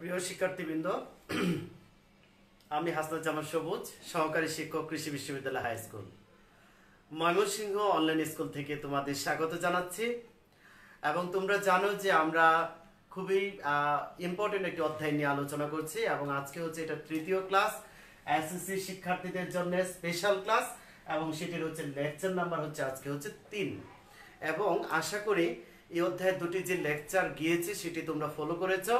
প্রিয় শিক্ষার্থীবৃন্দ, আমি হাসনাজ্জামান সবুজ, সহকারী শিক্ষক, কৃষি বিশ্ববিদ্যালয় high school Mymensingh online school থেকে তোমাদের স্বাগত জানাচ্ছি। এবং তোমরা জানো যে আমরা খুবই ইম্পর্টেন্ট একটি অধ্যায় নিয়ে আলোচনা করছি এবং আজকে হচ্ছে এটা তৃতীয় ক্লাস, এসএসসি শিক্ষার্থীদের জন্য স্পেশাল ক্লাস এবং সেটির হচ্ছে লেকচার নাম্বার হচ্ছে আজকে হচ্ছে 3। এবং আশা করি এই অধ্যায়ের দুটি যে লেকচার গিয়েছে সেটি তোমরা ফলো করেছো।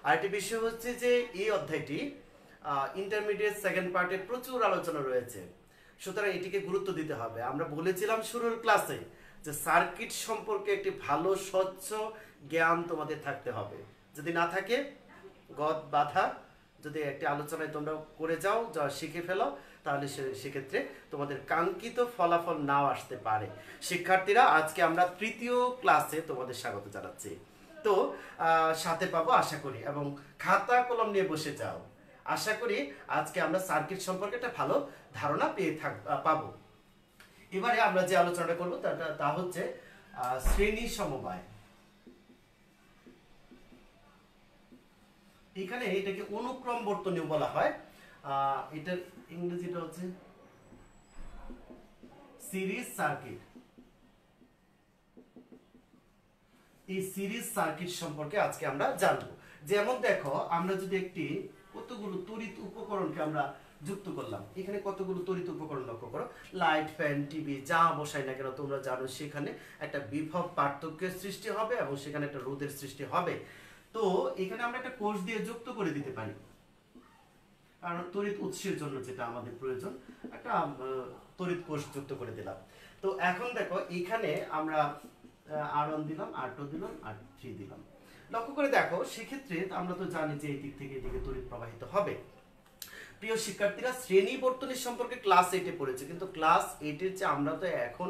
আরেকটি বিষয় হচ্ছে যে এই অধ্যায়টি ইন্টারমিডিয়েট সেকেন্ড পার্টে প্রচুর আলোচনা রয়েছে, সুতরাং এটিকে গুরুত্ব দিতে হবে। আমরা বলেছিলাম শুরুর ক্লাসে যে সার্কিট সম্পর্কে একটি ভালো স্বচ্ছ জ্ঞান তোমাদের থাকতে হবে। যদি না থাকে, গদ বাধা যদি একটি আলোচনায় তোমরা করে যাও, যা শিখে ফেলো, তাহলে সেক্ষেত্রে তোমাদের কাঙ্ক্ষিত ফলাফল নাও আসতে পারে। শিক্ষার্থীরা, আজকে আমরা তৃতীয় ক্লাসে তোমাদের স্বাগত জানাচ্ছি। তো সাথে পাবো আশা করি, এবং খাতা কলম নিয়ে বসে যাও। আশা করি আজকে আমরা সার্কিট সম্পর্কে একটা ভালো ধারণা পাবো। এবারে আমরা যে আলোচনাটা করবো তা হচ্ছে শ্রেণী সমবায়। এখানে এটাকে অনুক্রম বর্তনীয় বলা হয়। এটার ইংরেজিটা হচ্ছে সিরিজ সার্কিট। এই সিরিজ সার্কিট সম্পর্কে আজকে আমরা জানবো। যেমন দেখো, আমরা যদি একটি কতগুলো তড়িৎ উপকরণকে আমরা যুক্ত করলাম, এখানে কতগুলো তড়িৎ উপকরণ লক্ষ্য করো, লাইট, ফ্যান, টিভি যা বসাই না কেন তোমরা জানো সেখানে একটা বিভব পার্থক্যের সৃষ্টি হবে এবং সেখানে একটা রোধের সৃষ্টি হবে। তো এখানে আমরা একটা কোষ দিয়ে যুক্ত করে দিতে পারি, কারণ তড়িৎ উৎসের জন্য যেটা আমাদের প্রয়োজন, একটা তড়িৎ কোষ যুক্ত করে দিলাম। তো এখন দেখো, এখানে আমরা R1 দিলাম, R2 দিলাম, R3 দিলাম। লক্ষ্য করে দেখো, সেক্ষেত্রে আমরা তো জানি যে এই দিক থেকে এদিকে তড়িৎ প্রবাহিত হবে। প্রিয় শিক্ষার্থীরা, শ্রেণী বর্তনী সম্পর্কে ক্লাস 8-এ পড়েছে, কিন্তু ক্লাস 8-এর যে আমরা তো এখন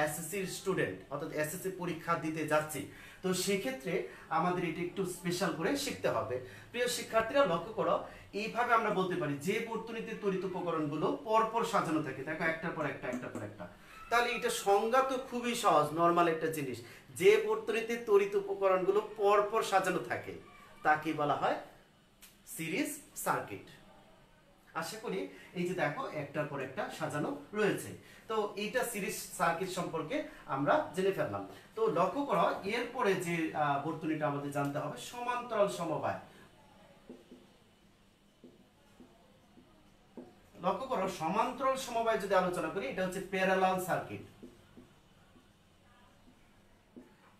এসএসসি স্টুডেন্ট, অর্থাৎ এসএসসি পরীক্ষা দিতে যাচ্ছি, তো সেক্ষেত্রে আমাদের এটা একটু স্পেশাল করে শিখতে হবে। প্রিয় শিক্ষার্থীরা, লক্ষ্য করো, এইভাবে আমরা বলতে পারি যে বর্তনীতে তড়িৎ উপকরণগুলো পরপর সাজানো থাকে, দেখো একটার পর একটা, একটার পর একটা। তাহলে এটা সংজ্ঞা তো খুবই সহজ, নর্মাল একটা জিনিস। যে বর্তনীতে তড়িৎ উপকরণগুলো পরপর সাজানো থাকে তাকে বলা হয় সিরিজ সার্কিট। আশা করি এই যে দেখো একটার পর একটা সাজানো রয়েছে, তো এইটা সিরিজ সার্কিট সম্পর্কে আমরা জেনে ফেললাম। তো লক্ষ্য করো, এরপরে যে বর্তনীটা আমাদের জানতে হবে সমান্তরাল সমবায়। লক্ষ্য করো, সমান্তরাল সমবায় যদি আলোচনা করি, এটা হচ্ছে প্যারালাল সার্কিট।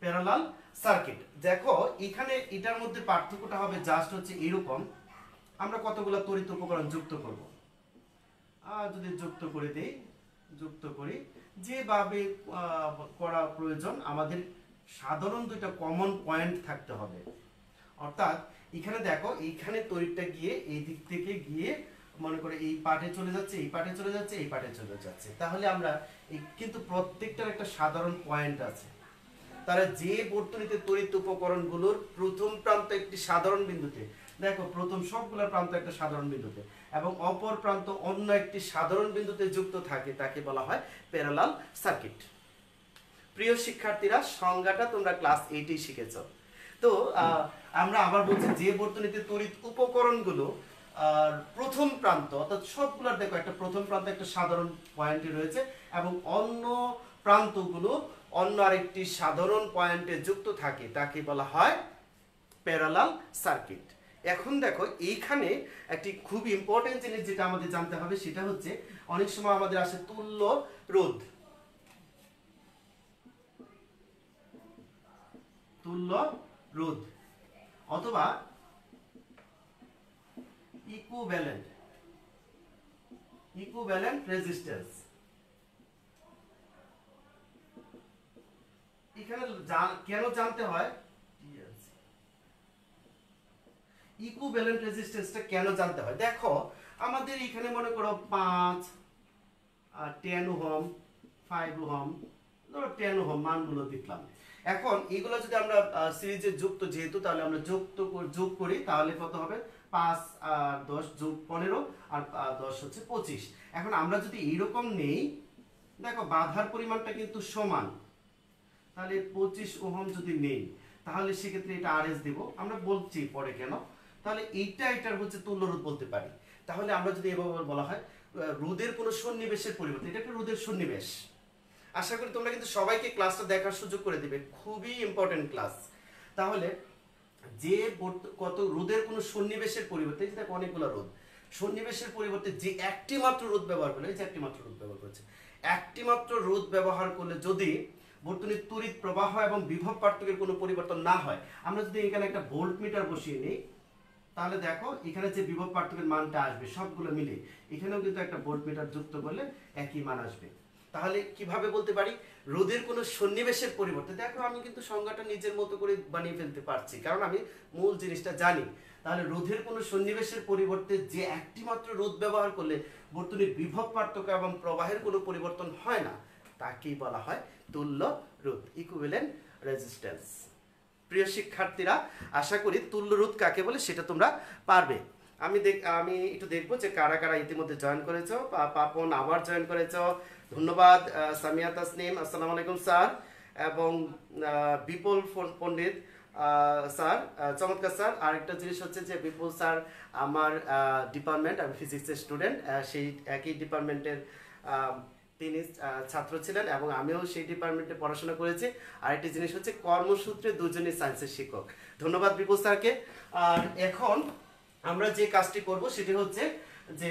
প্যারালাল সার্কিট, দেখো এখানে এটার মধ্যে পার্থক্যটা হবে জাস্ট হচ্ছে এরকম, আমরা কতগুলো তড়িৎ উপকরণ যুক্ত করব। যদি যুক্ত করে দেই, যুক্ত করি যেভাবে করা প্রয়োজন, আমাদের সাধারণ দুইটা কমন পয়েন্ট থাকতে হবে। অর্থাৎ এখানে দেখো, এইখানে তড়িৎটা গিয়ে এই দিক থেকে গিয়ে মনে করে এই পার্টে চলে যাচ্ছে, এই পার্টে চলে যাচ্ছে, এই পার্টে চলে যাচ্ছে। তাহলে আমরা কিন্তু প্রত্যেকটার একটা সাধারণ পয়েন্ট আছে। তারা যে বর্তনীতে তড়িৎ উপকরণগুলোর প্রথম প্রান্ত একটি সাধারণ বিন্দুতে, দেখো প্রথম সবগুলো প্রান্ত একটা সাধারণ বিন্দুতে এবং অপর প্রান্ত অন্য একটি সাধারণ বিন্দুতে যুক্ত থাকে, তাকে বলা হয় প্যারালাল সার্কিট। প্রিয় শিক্ষার্থীরা, সংজ্ঞাটা তোমরা ক্লাস 8-এই শিখেছো। তো আমরা আবার বলছি, যে বর্তনীতে তড়িৎ উপকরণগুলো প্রথম প্রান্ত, অর্থাৎ সবগুলোর দেখো একটা প্রথম প্রান্ত একটা সাধারণ পয়েন্টে রয়েছে এবং অন্য প্রান্তগুলো অন্য আরেকটি সাধারণ পয়েন্টে যুক্ত থাকে, তাকে বলা হয় প্যারালাল সার্কিট। এখন দেখো, এইখানে একটি খুব ইম্পর্টেন্ট জিনিস যেটা আমাদের জানতে হবে, সেটা হচ্ছে অনেক সময় আমাদের আসে তুল্য রোধ। তুল্য রোধ অথবা ইকুইভ্যালেন্ট রেজিস্ট্যান্স। এখানে কেন জানতে হয় ইকুইভ্যালেন্ট রেজিস্ট্যান্সটা কেন জানতে হয়? দেখো, আমাদের এখানে মনে করো 5, 10 ওহম, 5 ওহম, ধরো 10 ওহম মানগুলো দেখলাম। এখন এগুলো যদি আমরা সিরিজে যুক্ত, যেহেতু তাহলে আমরা যোগ করি, তাহলে কত হবে? 5 আর 10 যোগ 15 আর 10 হচ্ছে 25। এখন আমরা যদি এইরকম নেই, দেখো বাধার পরিমাণটা কিন্তু সমান, তাহলে 25 ওহম যদি নেই, তাহলে সেক্ষেত্রে এটা আরএস দেব। আমরা বলছি পরে কেন, তাহলে এইটা এটার হচ্ছে তুল্য রোধ বলতে পারি। তাহলে আমরা যদি এভাবে বলা হয় রোধের কোনো সন্নিবেশের পরিবর্তে, এটা একটা রোধের সন্নিবেশ। আশা করি তোমরা কিন্তু সবাইকে ক্লাসটা দেখার সুযোগ করে দিবে, খুবই ইম্পর্টেন্ট ক্লাস। তাহলে যে কত রোধের কোনো সন্নিবেশের পরিবর্তে, যেটা অনেকগুলো রোধ, সন্নিবেশের পরিবর্তে যে একটি মাত্র রোধ ব্যবহার করলে, যে একটি মাত্র রোধ ব্যবহার করেছে, একটি মাত্র রোধ ব্যবহার করলে যদি বর্তনীর তড়িৎ প্রবাহ এবং বিভব পার্থক্যের কোনো পরিবর্তন না হয়, আমরা যদি এখানে একটা ভোল্ট মিটার বসিয়ে নিই, তাহলে দেখো এখানে যে বিভব পার্থক্যের মানটা আসবে সবগুলো মিলে এখানেও কিন্তু একটা ভোল্ট মিটার যুক্ত করলে একই মান আসবে। তাহলে কিভাবে বলতে পারি রোধের কোনো সন্নিবেশের পরিবর্তে, দেখো আমি কিন্তু সংজ্ঞাটা নিজের মতো করে বানিয়ে ফেলতে পারছি কারণ আমি মূল জিনিসটা জানি। তাহলে রোধের কোনো সন্নিবেশের পরিবর্তে যে একটি মাত্র রোধ ব্যবহার করলে বর্তনীর বিভব পার্থক্য এবং প্রবাহের কোনো পরিবর্তন হয় না, তাকেই বলা হয় তুল্য রোধ, ইকুইভ্যালেন্ট রেজিস্ট্যান্স। প্রিয় শিক্ষার্থীরা, আশা করি তুল্য রোধ কাকে বলে সেটা তোমরা পারবে। আমি একটু দেখবো যে কারা কারা ইতিমধ্যে জয়েন করেছো। পাপন আবার জয়েন করেছো, ধন্যবাদ। সামিয়া তাসনিম, আসসালামু আলাইকুম স্যার। এবং বিপুল পণ্ডিত স্যার, চমৎকার স্যার। আরেকটা জিনিস হচ্ছে যে বিপুল স্যার আমার ডিপার্টমেন্ট, আমি ফিজিক্সের স্টুডেন্ট, সেই একই ডিপার্টমেন্টের তিনি ছাত্র ছিলেন এবং আমিও সেই ডিপার্টমেন্টে পড়াশোনা করেছি। আরেকটি জিনিস হচ্ছে কর্মসূত্রে দুজনই সায়েন্সের শিক্ষক। ধন্যবাদ বিপুল স্যারকে। আর এখন আমরা যে কাজটি করব সেটি হচ্ছে যে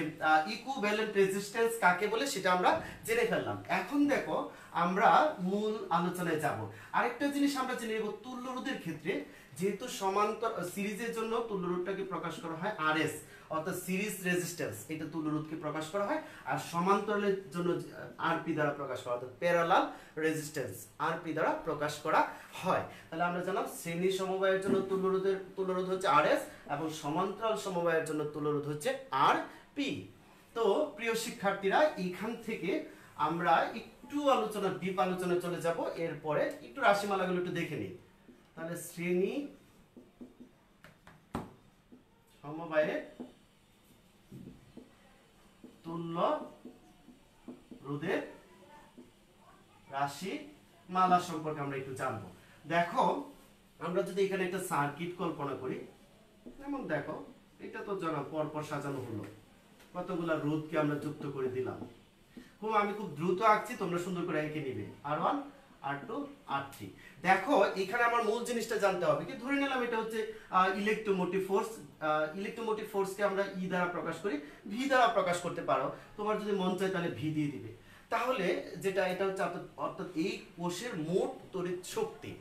ইকুইভ্যালেন্ট রেজিস্ট্যান্স কাকে বলে সেটা আমরা জেনে ফেললাম। এখন দেখো আমরা মূল আলোচনায় যাব। আরেকটা জিনিস আমরা জেনে নেব, তুল্য রোধের ক্ষেত্রে যেহেতু সমান্তর সিরিজের জন্য তুল্য রোধটাকে প্রকাশ করা হয় আরএস, অর্থাৎ সিরিজ রেজিস্ট্যান্স, এটা তুল্য রোধকে প্রকাশ করা হয়। আর সমান্তরালের জন্য আরপি দ্বারা প্রকাশ করা, অর্থাৎ প্যারালাল রেজিস্ট্যান্স আরপি দ্বারা প্রকাশ করা হয়। তাহলে আমরা জানলাম শ্রেণী সমবায়ের জন্য তুল্য রোধ হচ্ছে আরএস এবং সমান্তরাল সমবায়ের জন্য তুল্য রোধ হচ্ছে আরপি। তো প্রিয় শিক্ষার্থীরা, এখান থেকে আমরা একটু ডিপ আলোচনায় চলে যাব। এরপরে একটু রাশিমালাগুলো একটু দেখে নিই। তাহলে শ্রেণী সমবায়ের তুল্য রোধের রাশি মালা সম্পর্কে আমরা একটু জানবো। দেখো আমরা যদি এখানে একটা সার্কিট কল্পনা করি, যেমন দেখো এটা তো জানা পরপর সাজানো হলো, কতগুলা রোধকে আমরা যুক্ত করে দিলাম। আমি খুব দ্রুত আঁকছি, তোমরা সুন্দর করে এঁকে নিবে। R1 R2 R3। দেখো এখানে আমার মূল জিনিসটা জানতে হবে কি, ধরে নিলাম এটা হচ্ছে ইলেকট্রোমোটিভ ফোর্স। ইলেকট্রোমোটিভ ফোর্সকে আমরা ই দ্বারা প্রকাশ করি, ভি দ্বারা প্রকাশ করতে পারো। তোমার যদি মন চায় তাহলে ভি দিয়ে দিবে। তাহলে যেটা এটা হচ্ছে অর্থাৎ এই কোষের মোট তড়িৎ শক্তি।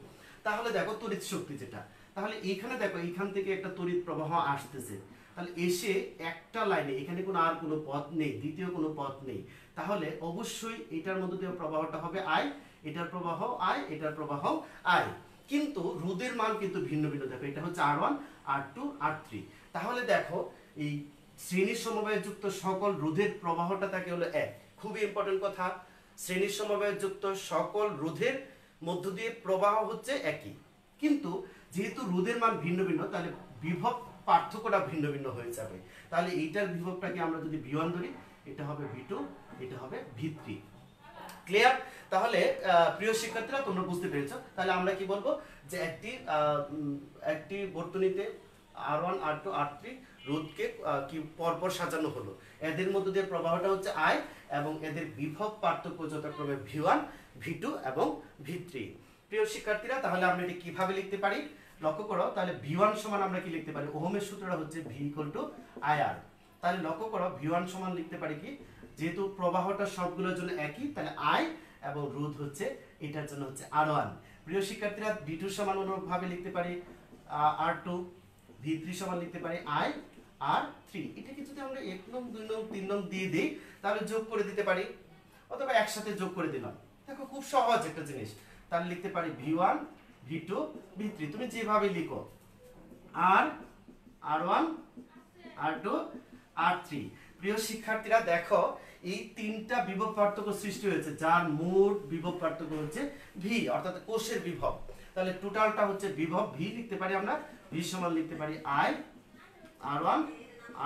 তাহলে দেখো তড়িৎ শক্তি যেটা, তাহলে এইখানে দেখো এইখান থেকে একটা তড়িৎ প্রবাহ আসতেছে, তাহলে এসে একটা লাইনে, এখানে কোনো আর কোনো পথ নেই, দ্বিতীয় কোনো পথ নেই, তাহলে অবশ্যই এটার মধ্যে দিয়ে প্রবাহটা হবে আই, এটার প্রবাহ আই, এটার প্রবাহ আই। কিন্তু রোধের মান কিন্তু ভিন্ন ভিন্ন। দেখো এটা হচ্ছে R1 R2 R3। তাহলে দেখো এই শ্রেণীর সমবায়ে যুক্ত সকল রোধের প্রবাহটা থাকে হলো এক। খুবই ইম্পর্টেন্ট কথা, শ্রেণীর সমবায়ে যুক্ত সকল রোধের মধ্য দিয়ে প্রবাহ হচ্ছে একই, কিন্তু যেহেতু রোধের মান ভিন্ন ভিন্ন তাহলে বিভব পার্থক্যটা ভিন্ন ভিন্ন হয়ে যাবে। তাহলে এইটার বিভবটাকে আমরা যদি V1 ধরি, এটা হবে V2, এটা হবে V3। ক্লিয়ার? তাহলে প্রিয় শিক্ষার্থীরা তোমরা বুঝতে পেরেছো। তাহলে আমরা কি বলবো যে একটি বর্তনীতে R1 R2 R3 রোধকে কি পরপর সাজানো হলো, এদের মধ্যে দিয়ে প্রবাহটা হচ্ছে I এবং এদের বিভব পার্থক্য যথাক্রমে V1 V2 এবং V3। প্রিয় শিক্ষার্থীরা, তাহলে আমরা এটি কিভাবে লিখতে পারি লক্ষ্য করো। তাহলে V1 সমান আমরা কি লিখতে পারি, ওহমের সূত্রটা হচ্ছে V = IR। তাহলে লক্ষ্য করো V1 সমান লিখতে পারি কি, যেহেতু প্রবাহটা সবগুলোর জন্য একই, তাহলে I এবং রোধ হচ্ছে এটার জন্য হচ্ছে R1। প্রিয় শিক্ষার্থীরা, V2 সমান অনুরূপভাবে লিখতে পারি R2, V3 সমান লিখতে পারি I R3। এটাকে যদি আমরা 1 নং 2 নং 3 নং দিয়ে দিই তাহলে যোগ করে দিতে পারি, অথবা একসাথে যোগ করে দিলাম। দেখো খুব সহজ একটা জিনিস। তাহলে লিখতে পারি V1 V2 V3, তুমি যেভাবে লিখো R1 R2 R3। প্রিয় শিক্ষার্থীরা, দেখো এই তিনটা বিভব পার্থক্য সৃষ্টি হয়েছে, যার মোট বিভব পার্থক্য হচ্ছে V, অর্থাৎ কোষের বিভব। তাহলে টোটালটা হচ্ছে বিভব V লিখতে পারি আমরা, V সমান লিখতে পারি I R1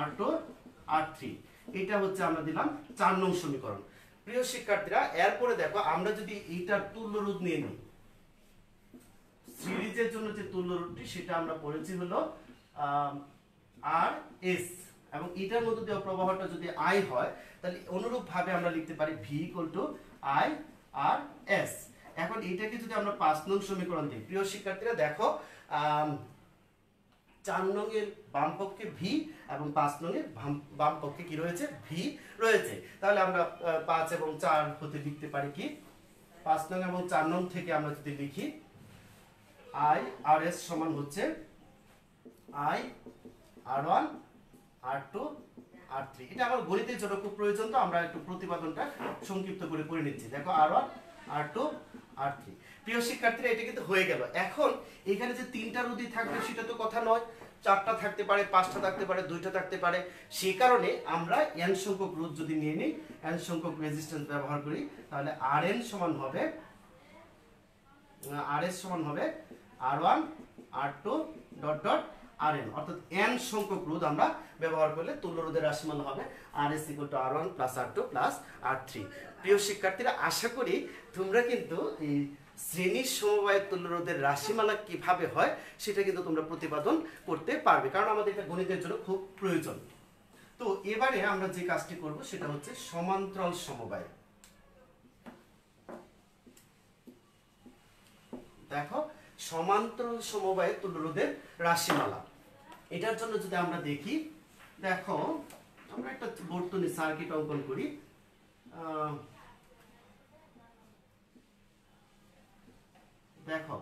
R2 R3। এটা হচ্ছে আমরা দিলাম 4 নং সমীকরণ। প্রিয় শিক্ষার্থীরা, এরপরে দেখো আমরা যদি এইটার তুল্য রোধ নিয়ে নিই, সিরিজের জন্য যে তুল্য রোধটি সেটা আমরা পড়েছি হলো আর এস, এবং এটার মধ্যে দেওয়া প্রবাহটা যদি আই হয় তাহলে অনুরূপ ভাবে আমরা লিখতে পারি V equal to I R S. এখন এটাকে যদি আমরা 5 নং সমীকরণ দিই, প্রিয় শিক্ষার্থীরা দেখো 4 নং এর বাম পক্ষে ভি এবং 5 নং এর বাম পক্ষে কি রয়েছে, ভি রয়েছে। তাহলে আমরা 5 এবং 4 হতে লিখতে পারি কি 5 নং এবং 4 নং থেকে আমরা যদি লিখি আই আর এস সমান হচ্ছে I R one R two R three. এটা আমার গণিতের জন্য খুব প্রয়োজন, তো আমরা একটু প্রতিপাদনটা সংক্ষিপ্ত করে করে নিচ্ছি। দেখো আর one R two R three. প্রিয় শিক্ষার্থীরা এটা কিন্তু হয়ে গেল। এখন এখানে যে 3টা রোধই থাকবে সেটা তো কথা নয়, 4টা থাকতে পারে, 5টা থাকতে পারে, 2টা থাকতে পারে। সেই কারণে আমরা n সংখ্যক রোধ যদি নিয়ে নিই, n সংখ্যক রেজিস্ট্যান্স ব্যবহার করি, তাহলে Rn সমান হবে Rs সমান হবে R1 R2 dot dot Rn, অর্থাৎ n সংখ্যক রোধ আমরা ব্যবহার করলে তুল্য রোধের রাশিমালা হবে Rs equal to R1 plus R2 plus R3। প্রিয় শিক্ষার্থীরা, আশা করি তোমরা কিন্তু এই শ্রেণীর সমবায়ের তুল্য রোধের রাশিমালা কিভাবে হয় সেটা কিন্তু তোমরা প্রতিপাদন করতে পারবে, কারণ আমাদের এটা গণিতের জন্য খুব প্রয়োজন। তো এবারে আমরা যে কাজটি করব সেটা হচ্ছে সমান্তরাল সমবায়। দেখো সমান্তরাল সমবায়ের তুল্য রোধের রাশিমালা, এটার জন্য যদি আমরা দেখি, দেখো আমরা একটা বর্তনী সার্কিট অঙ্কন করি। দেখো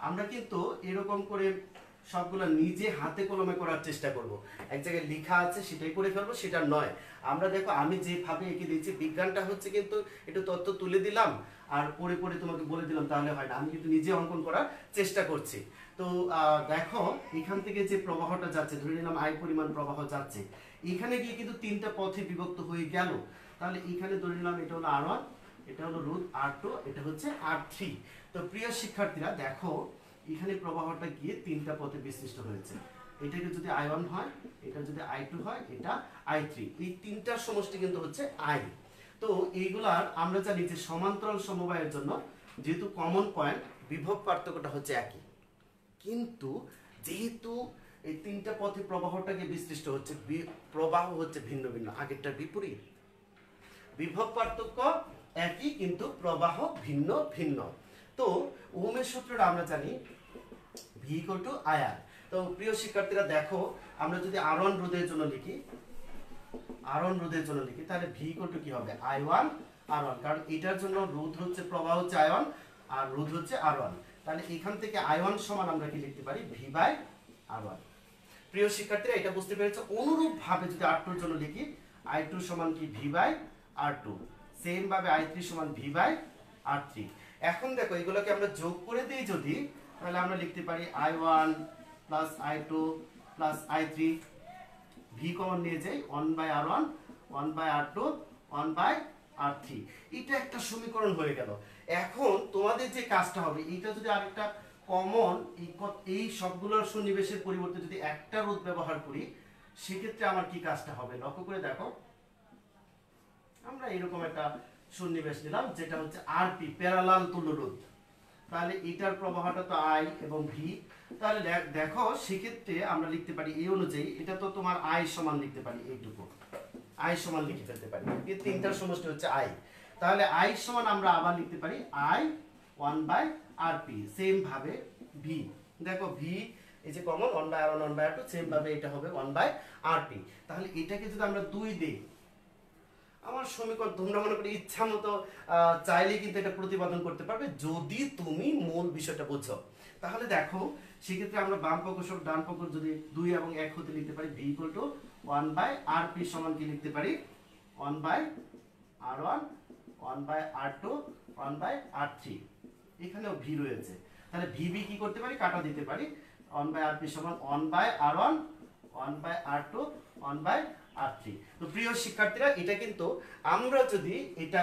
আমরা কিন্তু এরকম করে সবগুলো নিজে হাতে কলমে করার চেষ্টা করব। এক জায়গায় লেখা আছে সেটাই করে ফেলবো সেটা নয়। আমরা দেখো আমি যেভাবে এঁকে দিয়েছি, বিজ্ঞানটা হচ্ছে কিন্তু একটু তথ্য তুলে দিলাম আর পড়ে পড়ে তোমাকে বলে দিলাম তাহলে হয় না, আমি কিন্তু নিজে অঙ্কন করার চেষ্টা করছি। তো দেখো এখান থেকে যে প্রবাহটা যাচ্ছে, ধরে নিলাম আই পরিমাণ প্রবাহ যাচ্ছে, এখানে গিয়ে কিন্তু 3টা পথে বিভক্ত হয়ে গেল। তাহলে এখানে ধরে নিলাম এটা হলো R1, এটা হলো রোধ R2, এটা হচ্ছে R3। তো প্রিয় শিক্ষার্থীরা দেখো এখানে প্রবাহটা গিয়ে 3টা পথে বিশিষ্ট হয়েছে। এটাকে যদি I1 হয়, এটা যদি I2 হয়, এটা I3, এই 3টার সমষ্টি কিন্তু হচ্ছে I। তো এইগুলার আমরা জানি যে সমান্তরাল সমবায়ের জন্য যেহেতু কমন পয়েন্ট, বিভব পার্থক্যটা হচ্ছে একই, কিন্তু যেহেতু এই 3টা পথে প্রবাহটাকে বিশ্লিষ্ট হচ্ছে, প্রবাহ হচ্ছে ভিন্ন ভিন্ন, আগেরটার বিপরীত। বিভব পার্থক্য একই কিন্তু প্রবাহ ভিন্ন ভিন্ন। তো ওহমের সূত্রটা আমরা জানি V ইকুয়াল টু IR। তো প্রিয় শিক্ষার্থীরা দেখো আমরা যদি R1 রোধের জন্য লিখি, তাহলে V ইকুয়াল টু কি হবে I1 R1, কারণ এটার জন্য রোধ হচ্ছে প্রবাহ হচ্ছে I1 আর রোধ হচ্ছে R1। তাহলে এখান থেকে I1 সমান আমরা কি লিখতে পারি V বাই R1। প্রিয় শিক্ষার্থীরা এটা বুঝতে পেরেছো। অনুরূপ ভাবে যদি R2 এর জন্য লিখি, I2 সমান কি V বাই R2, সেম ভাবে I3 সমান V বাই R3। এখন দেখো এগুলোকে আমরা যোগ করে দিই যদি, তাহলে আমরা লিখতে পারি I1 plus I2 plus I3, V common নিয়ে যাই 1 by R1 1 by R2 1 by R3। এটা একটা সমীকরণ হয়ে গেল। এখন তোমাদের যে কাজটা হবে, এটা যদি আরেকটা কমন এই সবগুলোর সন্নিবেশের পরিবর্তে যদি একটা রোধ ব্যবহার করি, সেক্ষেত্রে আমার কি কাজটা হবে লক্ষ্য করে দেখো। আমরা এরকম একটা সন্নিবেশ নিলাম যেটা হচ্ছে আরপি, প্যারালাল তুল্য রোধ। তাহলে এটার প্রবাহটা তো I এবং V। তাহলে দেখো সেক্ষেত্রে আমরা লিখতে পারি এই অনুযায়ী, এটা তো তোমার I সমান লিখতে পারি, এইটুকু I সমান লিখে ফেলতে পারি, এই 3টার সমষ্টি হচ্ছে I। তাহলে I সমান আমরা আবার লিখতে পারি I 1 বাই RP, সেম ভাবে V। দেখো V এই যে common 1 by R1 1 by R2, same ভাবে এটা হবে 1 বাই RP। তাহলে এটাকে যদি আমরা 2 দিই, আমার সমীকরণ তোমরা মনে করি ইচ্ছা মতো চাইলে কিন্তু এটা প্রতিপাদন করতে পারবে যদি তুমি মূল বিষয়টা বুঝো। তাহলে দেখো সেক্ষেত্রে আমরা বাম পক্ষ সব ডান পক্ষ যদি 2 এবং 1 হতে লিখতে পারি, V equal to 1 by RP সমান কি লিখতে পারি 1 by R1 1 by R2 1 by R3। এখানেও V রয়েছে, তাহলে VB কি করতে পারি, কাটা দিতে পারি। 1 বাই RP সমান 1 by R1 1 by R2 1 by R3। তো প্রিয় শিক্ষার্থীরা এটা কিন্তু আমরা যদি এটা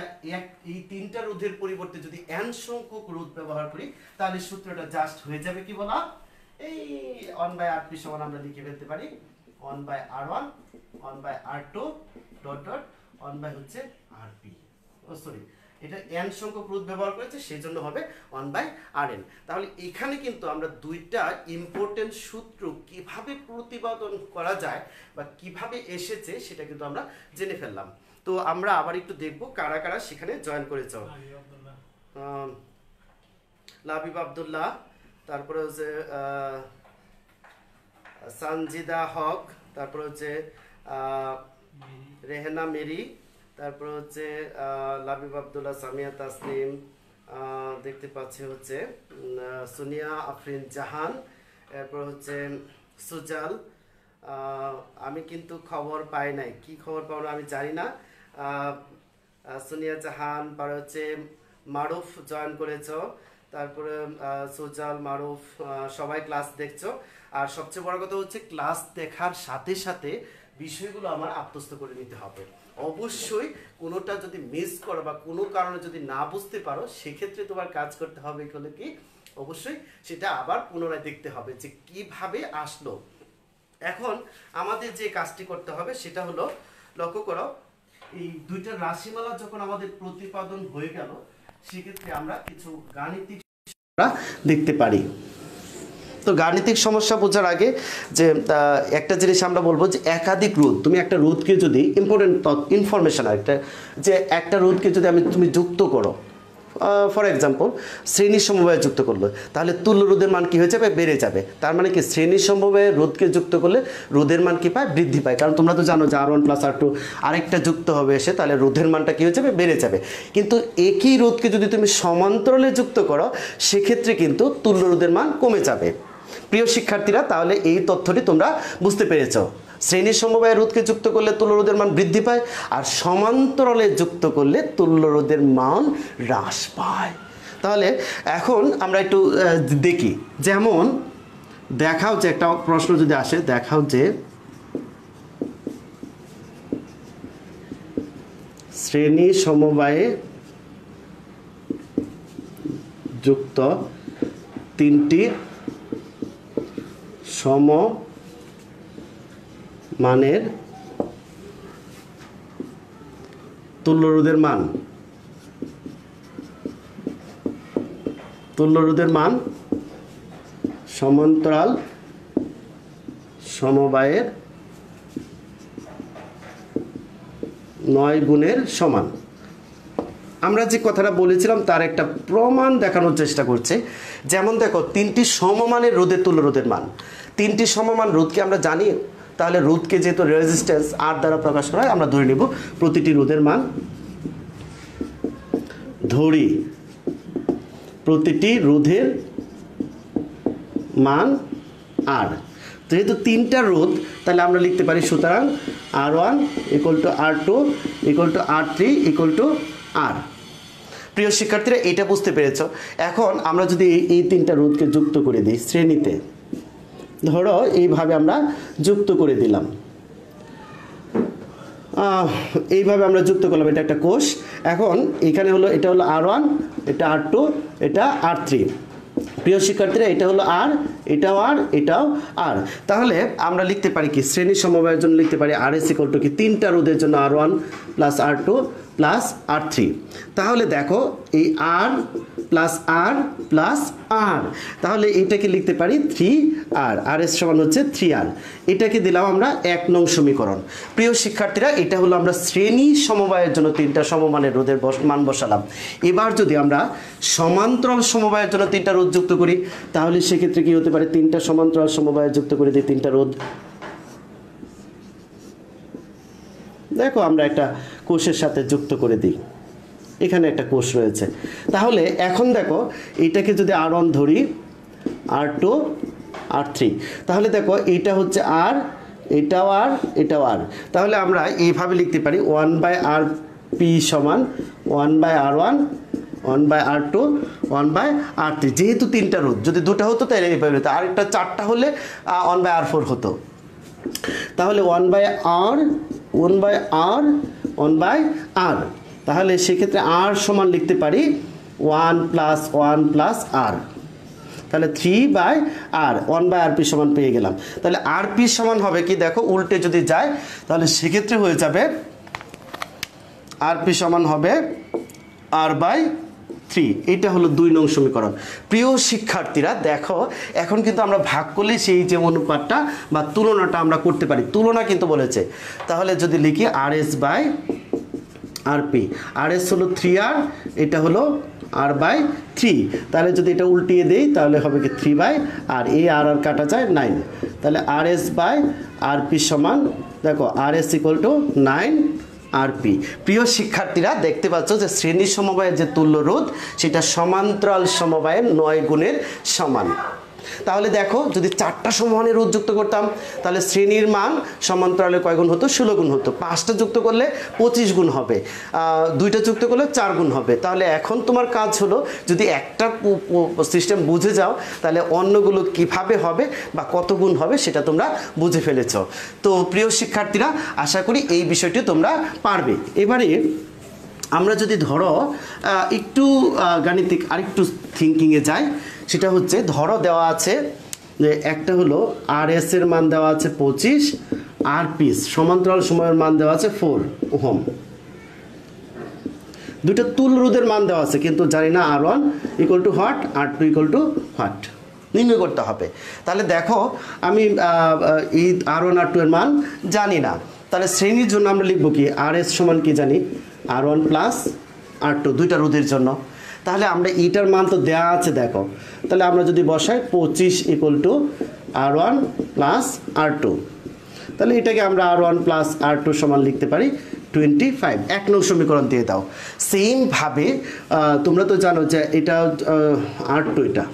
এই 3টা রোধের পরিবর্তে যদি n সংখ্যক রোধ ব্যবহার করি, তাহলে সূত্রটা জাস্ট হয়ে যাবে কি বলা, এই 1 বাই RP সমান আমরা লিখে ফেলতে পারি 1 by R1 1 by R2 dot ডট 1 বাই হচ্ছে RP। ও সরি, এটা n সংখ্যক রোধ ব্যবহার করেছে, সেই জন্য হবে 1/Rn। তাহলে এখানে কিন্তু আমরা দুইটা ইম্পর্টেন্ট সূত্র কিভাবে প্রতিপাদন করা যায় বা কিভাবে এসেছে সেটা কিন্তু আমরা জেনে ফেললাম। তো আমরা আবার একটু দেখব কারা কারা সেখানে জয়েন করেছে। লাবিব আব্দুল্লাহ, তারপরে হচ্ছে সানজিদা হক, তারপরে হচ্ছে রেহেনা মেরি, তারপর হচ্ছে লাবিব আব্দুল্লাহ, সামিয়া তাসলিম, দেখতে পাচ্ছি হচ্ছে সোনিয়া আফরিন জাহান, এরপর হচ্ছে সুজাল। আমি কিন্তু খবর পাই নাই, কি খবর পাও না আমি জানি না। সোনিয়া জাহান, পরে হচ্ছে মারুফ জয়েন করেছো, তারপরে সুজাল, মারুফ, সবাই ক্লাস দেখছো। আর সবচেয়ে বড় কথা হচ্ছে ক্লাস দেখার সাথে সাথে বিষয়গুলো আমার আত্মস্থ করে নিতে হবে। অবশ্যই কোনোটা যদি মিস করো বা কোনো কারণে যদি না বুঝতে পারো, সেক্ষেত্রে তোমার কাজ করতে হবে হলো কি, অবশ্যই সেটা আবার পুনরায় দেখতে হবে যে কিভাবে আসলো। এখন আমাদের যে কাজটি করতে হবে সেটা হলো, লক্ষ্য করো, এই দুইটা রাশিমালা যখন আমাদের প্রতিপাদন হয়ে গেল, সেক্ষেত্রে আমরা কিছু গাণিতিক দেখতে পারি। তো গাণিতিক সমস্যা বোঝার আগে যে একটা জিনিস আমরা বলবো যে একাধিক রোধ, তুমি একটা রোধকে যদি ইম্পর্টেন্ট ইনফরমেশন একটা, যে একটা রোধকে যদি তুমি যুক্ত করো, ফর এক্সাম্পল শ্রেণীর সমবায়ে যুক্ত করলো, তাহলে তুল্য রোধের মান কি হয়ে যাবে, বেড়ে যাবে। তার মানে কি শ্রেণীর সমবায়ে রোধকে যুক্ত করলে রোধের মান কি পায়, বৃদ্ধি পায়। কারণ তোমরা তো জানো যে R1 + R2 আরেকটা যুক্ত হবে এসে, তাহলে রোধের মানটা কি হয়ে যাবে, বেড়ে যাবে। কিন্তু একই রোধকে যদি তুমি সমান্তরালে যুক্ত করো, সেক্ষেত্রে কিন্তু তুল্য রোধের মান কমে যাবে। প্রিয় শিক্ষার্থীরা, তাহলে এই তথ্যটি তোমরা বুঝতে পেরেছ। শ্রেণীর সমবায়ে রোধকে যুক্ত করলে তুল্য রোধের মান বৃদ্ধি পায়, আর সমান্তরালে যুক্ত করলে তুল্য রোধের মান হ্রাস পায়। তাহলে এখন আমরা একটু দেখি, যেমন দেখাও যে একটা প্রশ্ন যদি আসে, দেখাও যে শ্রেণী সমবায়ে যুক্ত তিনটি সমমানের তুল্য রোধের মান, সমান্তরাল সমবায়ের 9 গুণের সমান। আমরা যে কথাটা বলেছিলাম তার একটা প্রমাণ দেখানোর চেষ্টা করছে। যেমন দেখো, তিনটি সমমানের রোধের তুল্য রোধের মান, তিনটি সমমান রোধকে আমরা জানি, তাহলে রোধকে যেহেতু রেজিস্ট্যান্স R দ্বারা প্রকাশ করা হয়, আমরা ধরে নিব প্রতিটি রোধের মান, ধরি প্রতিটি রোধের মান R। যেহেতু তিনটা রোধ, তাহলে আমরা লিখতে পারি সুতরাং R1 = R2 = R3 = R। প্রিয় শিক্ষার্থীরা, এটা বুঝতে পেরেছ। এখন আমরা যদি এই তিনটা রোধকে যুক্ত করে দিই শ্রেণীতে, ধরো এইভাবে আমরা যুক্ত করে দিলাম, এইভাবে আমরা যুক্ত করলাম, এটা একটা কোষ। এখন এখানে হলো, এটা হলো R1, এটা R2, এটা R3। প্রিয় শিক্ষার্থীরা, এটা হলো R, এটাও R, এটাও R। তাহলে আমরা লিখতে পারি কি, শ্রেণী সমবায়ের জন্য লিখতে পারি RS = কি, তিনটা রোধের জন্য R1 + R2 + R3। তাহলে দেখো এই R + R + R, তাহলে এটাকে লিখতে পারি 3R, RS সমান হচ্ছে 3R। এটাকে দিলাম আমরা 1 নং সমীকরণ। প্রিয় শিক্ষার্থীরা, এটা হলো আমরা শ্রেণী সমবায়ের জন্য তিনটা সমমানের রোধের মান বসালাম। এবার যদি আমরা সমান্তরাল সমবায়ের জন্য তিনটা রোধ যুক্ত করি, তাহলে সেক্ষেত্রে কি হতে পারে, তিনটা সমান্তরাল সমবায়ে যুক্ত করে দিই তিনটা রোধ। দেখো আমরা একটা কোষের সাথে যুক্ত করে দিই, এখানে একটা কোষ রয়েছে। তাহলে এখন দেখো, এটাকে যদি R1 ধরি, R2, R3, তাহলে দেখো এটা হচ্ছে R, এটাও R, এটাও R। তাহলে আমরা এইভাবে লিখতে পারি 1/Rp = 1/R1, 1/R2, 1/R3। যেহেতু তিনটা রোধ, যদি দুটা হতো তাহলে এইভাবে হতো, আর একটা চারটা হলে 1/R4 হতো। তাহলে 1/R, 1/R, 1/R। তাহলে সেক্ষেত্রে R সমান লিখতে পারি 1 + 1 + R, তাহলে 3/R, 1/Rp সমান পেয়ে গেলাম। তাহলে Rp সমান হবে কি, দেখো উল্টে যদি যায়, তাহলে সেক্ষেত্রে হয়ে যাবে Rp সমান হবে r/3, এটা হলো 2 নং সমীকরণ। প্রিয় শিক্ষার্থীরা দেখো এখন কিন্তু আমরা ভাগ করলে সেই যে অনুপাতটা বা তুলনাটা আমরা করতে পারি, তুলনা কিন্তু বলেছে। তাহলে যদি লিখি RS/RP, RS হলো 3R, এটা হলো r/3, তাহলে যদি এটা উল্টিয়ে দেই তাহলে হবে কি 3/, আর এই আর কাটা যায় 9, তাহলে RS/RP সমান দেখো RS = 9RP। প্রিয় শিক্ষার্থীরা দেখতে পাচ্ছ যে শ্রেণী সমবায়ের যে তুল্য রোধ সেটা সমান্তরাল সমবায়ের 9 গুণের সমান। তাহলে দেখো যদি 4টা সমমানের রোধ যুক্ত করতাম তাহলে শ্রেণীর মান সমান্তরালে কয় গুণ হতো? 16 গুণ হতো। 5টা যুক্ত করলে 25 গুণ হবে, 2টা যুক্ত করলে 4 গুণ হবে। তাহলে এখন তোমার কাজ হলো যদি একটা সিস্টেম বুঝে যাও তাহলে অন্যগুলো কিভাবে হবে বা কত গুণ হবে সেটা তোমরা বুঝে ফেলেছ। তো প্রিয় শিক্ষার্থীরা আশা করি এই বিষয়টি তোমরা পারবে। এবারে আমরা যদি ধরো একটু গাণিতিক আরেকটু থিঙ্কিংয়ে যাই, সেটা হচ্ছে ধরো দেওয়া আছে যে একটা হলো RS এর মান দেওয়া আছে 25, RP সমান্তরাল সময়ের মান দেওয়া আছে 4 ওহম। দুটো তুল রোধের মান দেওয়া আছে কিন্তু জানি না R1 = হোয়াট, R2 = হোয়াট, নির্ণয় করতে হবে। তাহলে দেখো আমি এই R1 R2 এর মান জানি না, তাহলে শ্রেণীর জন্য আমরা লিখব কি RS সমান কি জানি R1 + R2, দুইটা রোধের জন্য। তাহলে আমরা এটার মান তো দেওয়া আছে দেখো, তাহলে আমরা যদি বসাই 25 = R1 + R2, তাহলে এটাকে আমরা R1 + R2 সমান লিখতে পারি 25। 1 নং সমীকরণ দিয়ে দাও। সেমভাবে তোমরা তো জানো যে এটা R2, এটা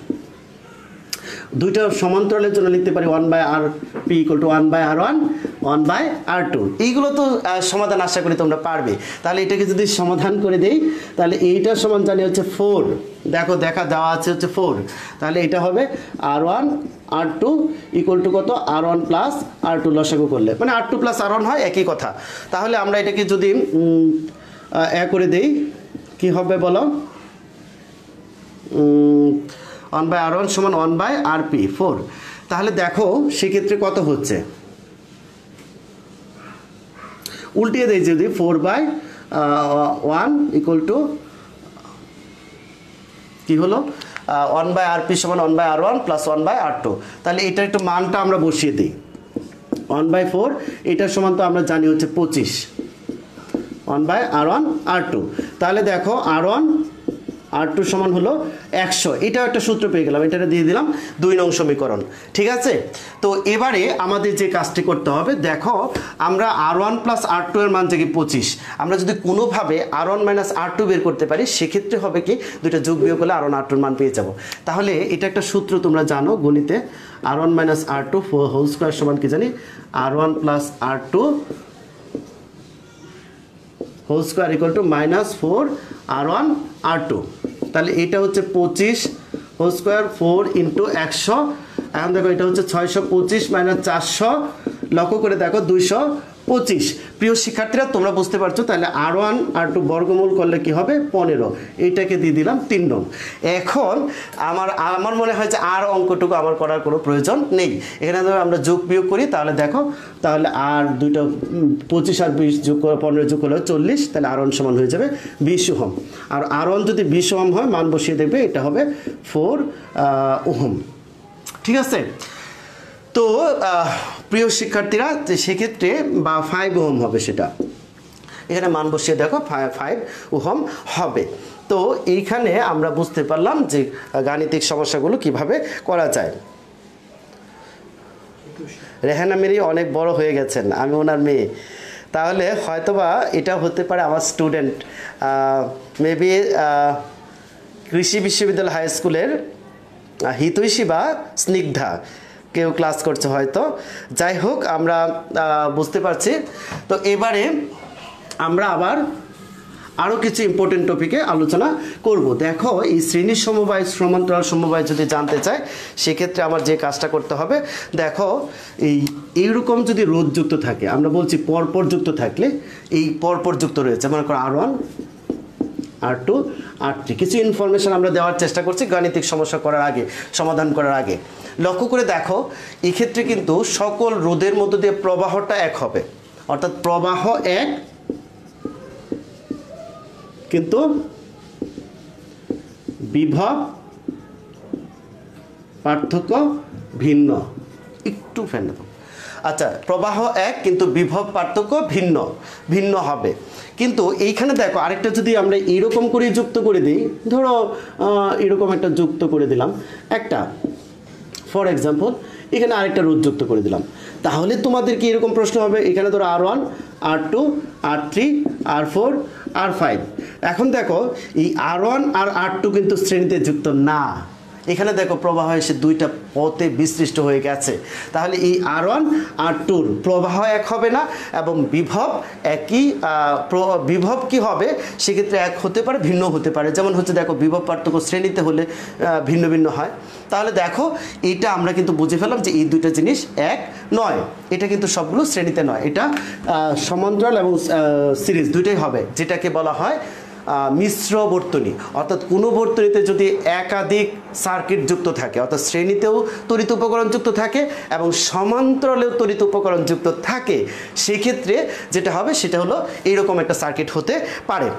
দুইটা সমান্তরালের জন্য লিখতে পারি 1/RP = 1/R1 1/R2। এইগুলো তো সমাধান আশা করি তোমরা পারবে। তাহলে এটাকে যদি সমাধান করে দেই তাহলে এইটার সমান জানি হচ্ছে 4, দেখো দেওয়া আছে হচ্ছে 4, তাহলে এটা হবে R1 R2 = কত R1 + R2 লসাগু করলে মানে R2 + R1 হয় একই কথা। তাহলে আমরা এটাকে যদি করে দেই কি হবে বলো, 1/R1 সমান 1/RP 4। তাহলে দেখো সেক্ষেত্রে কত হচ্ছে, উল্টিয়ে দেই যদি 4/1 = কি হলো 1/RP সমান 1/R1 + 1/R2। তাহলে এটা একটু মানটা আমরা বসিয়ে দিই 1/4, এটার সমান তো আমরা জানি হচ্ছে 25, 1/R1 R2। তাহলে দেখো R1 R2 সমান হলো 100, এটাও একটা সূত্র পেয়ে গেলাম, এটা দিয়ে দিলাম 2 নং সমীকরণ। ঠিক আছে, তো এবারে আমাদের যে কাজটি করতে হবে দেখো আমরা R1 + R2 এর মান থেকে 25, আমরা যদি কোনোভাবে R1 - R2 বের করতে পারি সেক্ষেত্রে হবে কি দুইটা যোগ বিয়োগ করলে R1 R2 এর মান পেয়ে যাব। তাহলে এটা একটা সূত্র তোমরা জানো গণিতে, R1 - R2 হোল স্কয়ার সমান কি জানি R1 + R2 whole square = -4 R1 R2। তাহলে এটা হচ্ছে 25 হোল স্কয়ার 4 × 100। এখন দেখো এটা হচ্ছে 625 - 400, লক্ষ্য করে দেখো 225। প্রিয় শিক্ষার্থীরা তোমরা বুঝতে পারছো, তাহলে R1 R2 বর্গমূল করলে কি হবে 15, এইটাকে দিয়ে দিলাম 3 নং। এখন আমার মনে হয় যে আর অঙ্কটুকু আমার করার কোনো প্রয়োজন নেই। এখানে যদি আমরা যোগ বিয়োগ করি তাহলে দেখো তাহলে আর দুইটা 25 আর 20 যোগ করে 15 যোগ করলে 40, তাহলে R1 সমান হয়ে যাবে 20 ওহম। আর R1 যদি 20 ওহম হয় মান বসিয়ে দেবে, এটা হবে 4 ওহম। ঠিক আছে, তো প্রিয় শিক্ষার্থীরা সেক্ষেত্রে বা 5 ওহম হবে, সেটা এখানে মান বসিয়ে দেখো 5 ওহম হবে। তো এইখানে আমরা বুঝতে পারলাম যে গাণিতিক সমস্যাগুলো কিভাবে করা যায়। রেহানা মেরি অনেক বড় হয়ে গেছেন, আমি ওনার মেয়ে, তাহলে হয়তোবা এটা হতে পারে আমার স্টুডেন্ট, মেবি কৃষি বিশ্ববিদ্যালয় হাই স্কুলের হিতৈষী বা স্নিগ্ধা কেউ ক্লাস করছে হয়তো। যাই হোক আমরা বুঝতে পারছি। তো এবারে আমরা আবার আরও কিছু ইম্পর্টেন্ট টপিকে আলোচনা করব। দেখো এই শ্রেণী সমবায় সমান্তরাল সমবায় যদি জানতে চাই সেক্ষেত্রে আমার যে কাজটা করতে হবে, দেখো এইরকম যদি রোধ যুক্ত থাকে, আমরা বলছি পরপর যুক্ত থাকলে, এই পরপর যুক্ত রয়েছে মনে করো R1 R2 R3, কিছু ইনফরমেশন আমরা দেওয়ার চেষ্টা করছি গাণিতিক সমস্যা করার আগে, সমাধান করার আগে। লক্ষ্য করে দেখো এক্ষেত্রে কিন্তু সকল রোধের মধ্য দিয়ে প্রবাহটা এক হবে, অর্থাৎ প্রবাহ এক কিন্তু বিভব পার্থক্য ভিন্ন। একটু ফ্যান দাও। আচ্ছা, প্রবাহ এক কিন্তু বিভব পার্থক্য ভিন্ন ভিন্ন হবে। কিন্তু এইখানে দেখো আরেকটা যদি আমরা এরকম করে যুক্ত করে দিই, ধরো এরকম একটা যুক্ত করে দিলাম, একটা ফর এক্সাম্পল এখানে আরেকটা রোধ যুক্ত করে দিলাম, তাহলে তোমাদের কি এরকম প্রশ্ন হবে, এখানে ধরো R1 R2 R3 R4 R5। এখন দেখো এই R1 আর R2 কিন্তু শ্রেণীতে যুক্ত না, এখানে দেখো প্রবাহ এসে দুইটা পথে বিস্তৃষ্ট হয়ে গেছে, তাহলে এই R1 R2 প্রবাহ এক হবে না এবং বিভব একই, বিভব কি হবে সেক্ষেত্রে এক হতে পারে ভিন্ন হতে পারে। যেমন হচ্ছে দেখো বিভব পার্থক্য শ্রেণীতে হলে ভিন্ন ভিন্ন হয়। তাহলে দেখো এইটা আমরা কিন্তু বুঝে ফেলাম যে এই দুইটা জিনিস এক নয়, এটা কিন্তু সবগুলো শ্রেণীতে নয়, এটা সমান্তরাল এবং সিরিজ দুইটাই হবে, যেটাকে বলা হয় মিশ্র বর্তনী। অর্থাৎ কোনো বর্তনীতে যদি একাধিক সার্কিট যুক্ত থাকে, অর্থাৎ শ্রেণীতেও তড়িৎ উপকরণ যুক্ত থাকে এবং সমান্তরালেও তড়িৎ উপকরণ যুক্ত থাকে, সেক্ষেত্রে যেটা হবে সেটা হলো এইরকম একটা সার্কিট হতে পারে।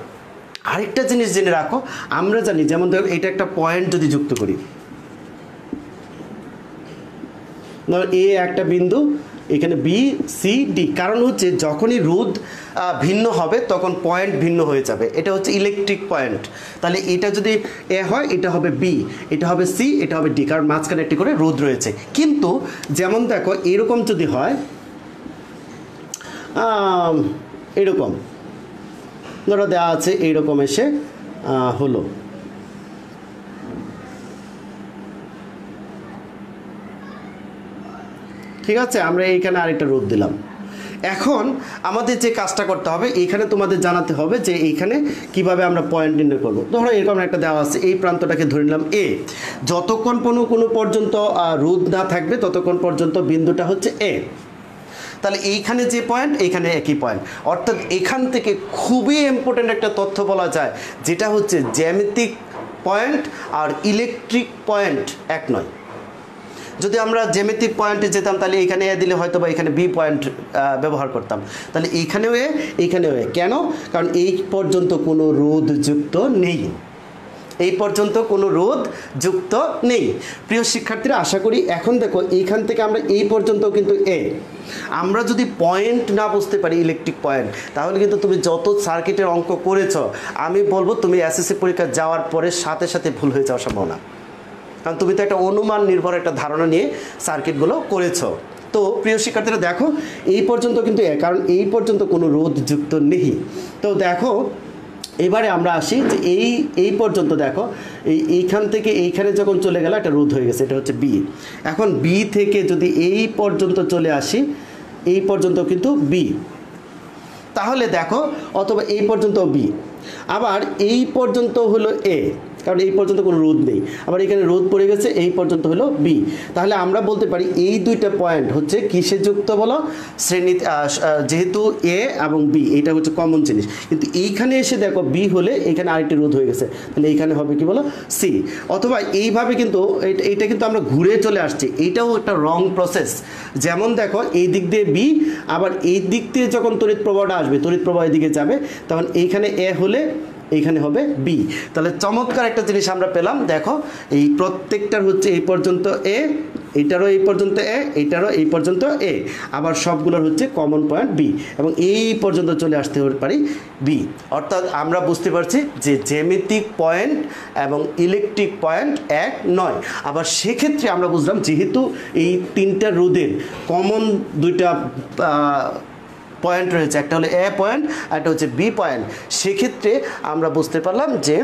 আরেকটা জিনিস জেনে রাখো, আমরা জানি যেমন ধরো এটা একটা পয়েন্ট যদি যুক্ত করি, ধরো এ একটা বিন্দু, এখানে বি সি ডি, কারণ হচ্ছে যখনই রোধ ভিন্ন হবে তখন পয়েন্ট ভিন্ন হয়ে যাবে, এটা হচ্ছে ইলেকট্রিক পয়েন্ট। তাহলে এটা যদি এ হয় এটা হবে বি, এটা হবে সি, এটা হবে ডি, কারণ মাঝখানে একটি করে রোধ রয়েছে। কিন্তু যেমন দেখো এরকম যদি হয়, এরকম ধরো দেওয়া আছে, এইরকম এসে হলো, ঠিক আছে, আমরা এইখানে আরেকটা রোধ দিলাম। এখন আমাদের যে কাজটা করতে হবে, এইখানে তোমাদের জানাতে হবে যে এইখানে কিভাবে আমরা পয়েন্ট নির্ণয় করবো। ধরো এরকম একটা দেওয়া আছে, এই প্রান্তটাকে ধরে নিলাম এ, যতক্ষণ কোনো পর্যন্ত রোধ না থাকবে ততক্ষণ পর্যন্ত বিন্দুটা হচ্ছে এ। তাহলে এইখানে যে পয়েন্ট, এইখানে একই পয়েন্ট, অর্থাৎ এখান থেকে খুবই ইম্পর্টেন্ট একটা তথ্য বলা যায়, যেটা হচ্ছে জ্যামিতিক পয়েন্ট আর ইলেকট্রিক পয়েন্ট এক নয়। যদি আমরা জ্যামিতিক পয়েন্টে যেতাম তাহলে এখানে এ দিলে হয়তো বা এখানে বি পয়েন্ট ব্যবহার করতাম, তাহলে এইখানেও এ এইখানেও এ। কেন? কারণ এই পর্যন্ত কোনো রোধ যুক্ত নেই, এই পর্যন্ত কোনো রোধ যুক্ত নেই। প্রিয় শিক্ষার্থীরা, আশা করি এখন দেখো এইখান থেকে আমরা এই পর্যন্ত কিন্তু এ, আমরা যদি পয়েন্ট না বুঝতে পারি ইলেকট্রিক পয়েন্ট, তাহলে কিন্তু তুমি যত সার্কিটের অঙ্ক করেছ, আমি বলবো তুমি এসএসসি পরীক্ষা যাওয়ার পরে সাথে সাথে ভুল হয়ে যাওয়ার সম্ভাবনা, কারণ তুমি তো একটা অনুমান নির্ভর একটা ধারণা নিয়ে সার্কিটগুলো করেছো। তো প্রিয় শিক্ষার্থীরা দেখো এই পর্যন্ত কিন্তু কারণ এই পর্যন্ত কোনো রোধ যুক্ত নেই। তো দেখো এবারে আমরা আসি যে এই পর্যন্ত দেখো এইখান থেকে এইখানে যখন চলে গেল একটা রোধ হয়ে গেছে, এটা হচ্ছে বি। এখন বি থেকে যদি এই পর্যন্ত চলে আসি, এই পর্যন্ত কিন্তু বি, তাহলে দেখো অথবা এই পর্যন্ত বি, আবার এই পর্যন্ত হলো এ, কারণ এই পর্যন্ত কোনো রোধ নেই, আবার এখানে রোধ পড়ে গেছে, এই পর্যন্ত হলো বি। তাহলে আমরা বলতে পারি এই দুইটা পয়েন্ট হচ্ছে কিসে যুক্ত বলো, শ্রেণী, যেহেতু এ এবং বি এটা হচ্ছে কমন জিনিস। কিন্তু এইখানে এসে দেখো বি হলে এখানে আরেকটি রোধ হয়ে গেছে, তাহলে এইখানে হবে কি বলো সি। অথবা এইভাবে কিন্তু এইটা কিন্তু আমরা ঘুরে চলে আসছি, এইটাও একটা রং প্রসেস। যেমন দেখো এই দিক দিয়ে বি, আবার এই দিক দিয়ে যখন তড়িৎ প্রবাহটা আসবে, তড়িৎ প্রবাহ এদিকে যাবে, তখন এইখানে এ হলে এইখানে হবে বি। তাহলে চমৎকার একটা জিনিস আমরা পেলাম, দেখো এই প্রত্যেকটার হচ্ছে এই পর্যন্ত এ, এইটারও এই পর্যন্ত এ, এইটারও এই পর্যন্ত এ, আবার সবগুলোর হচ্ছে কমন পয়েন্ট বি, এবং এই পর্যন্ত চলে আসতে পারি বি। অর্থাৎ আমরা বুঝতে পারছি যে জ্যামিতিক পয়েন্ট এবং ইলেকট্রিক পয়েন্ট এক নয়। আবার সেক্ষেত্রে আমরা বুঝলাম যেহেতু এই তিনটা রোধের কমন দুইটা পয়েন্ট রয়েছে, একটা হলো এ পয়েন্ট আর একটা হচ্ছে বি পয়েন্ট, সেক্ষেত্রে আমরা বুঝতে পারলাম যে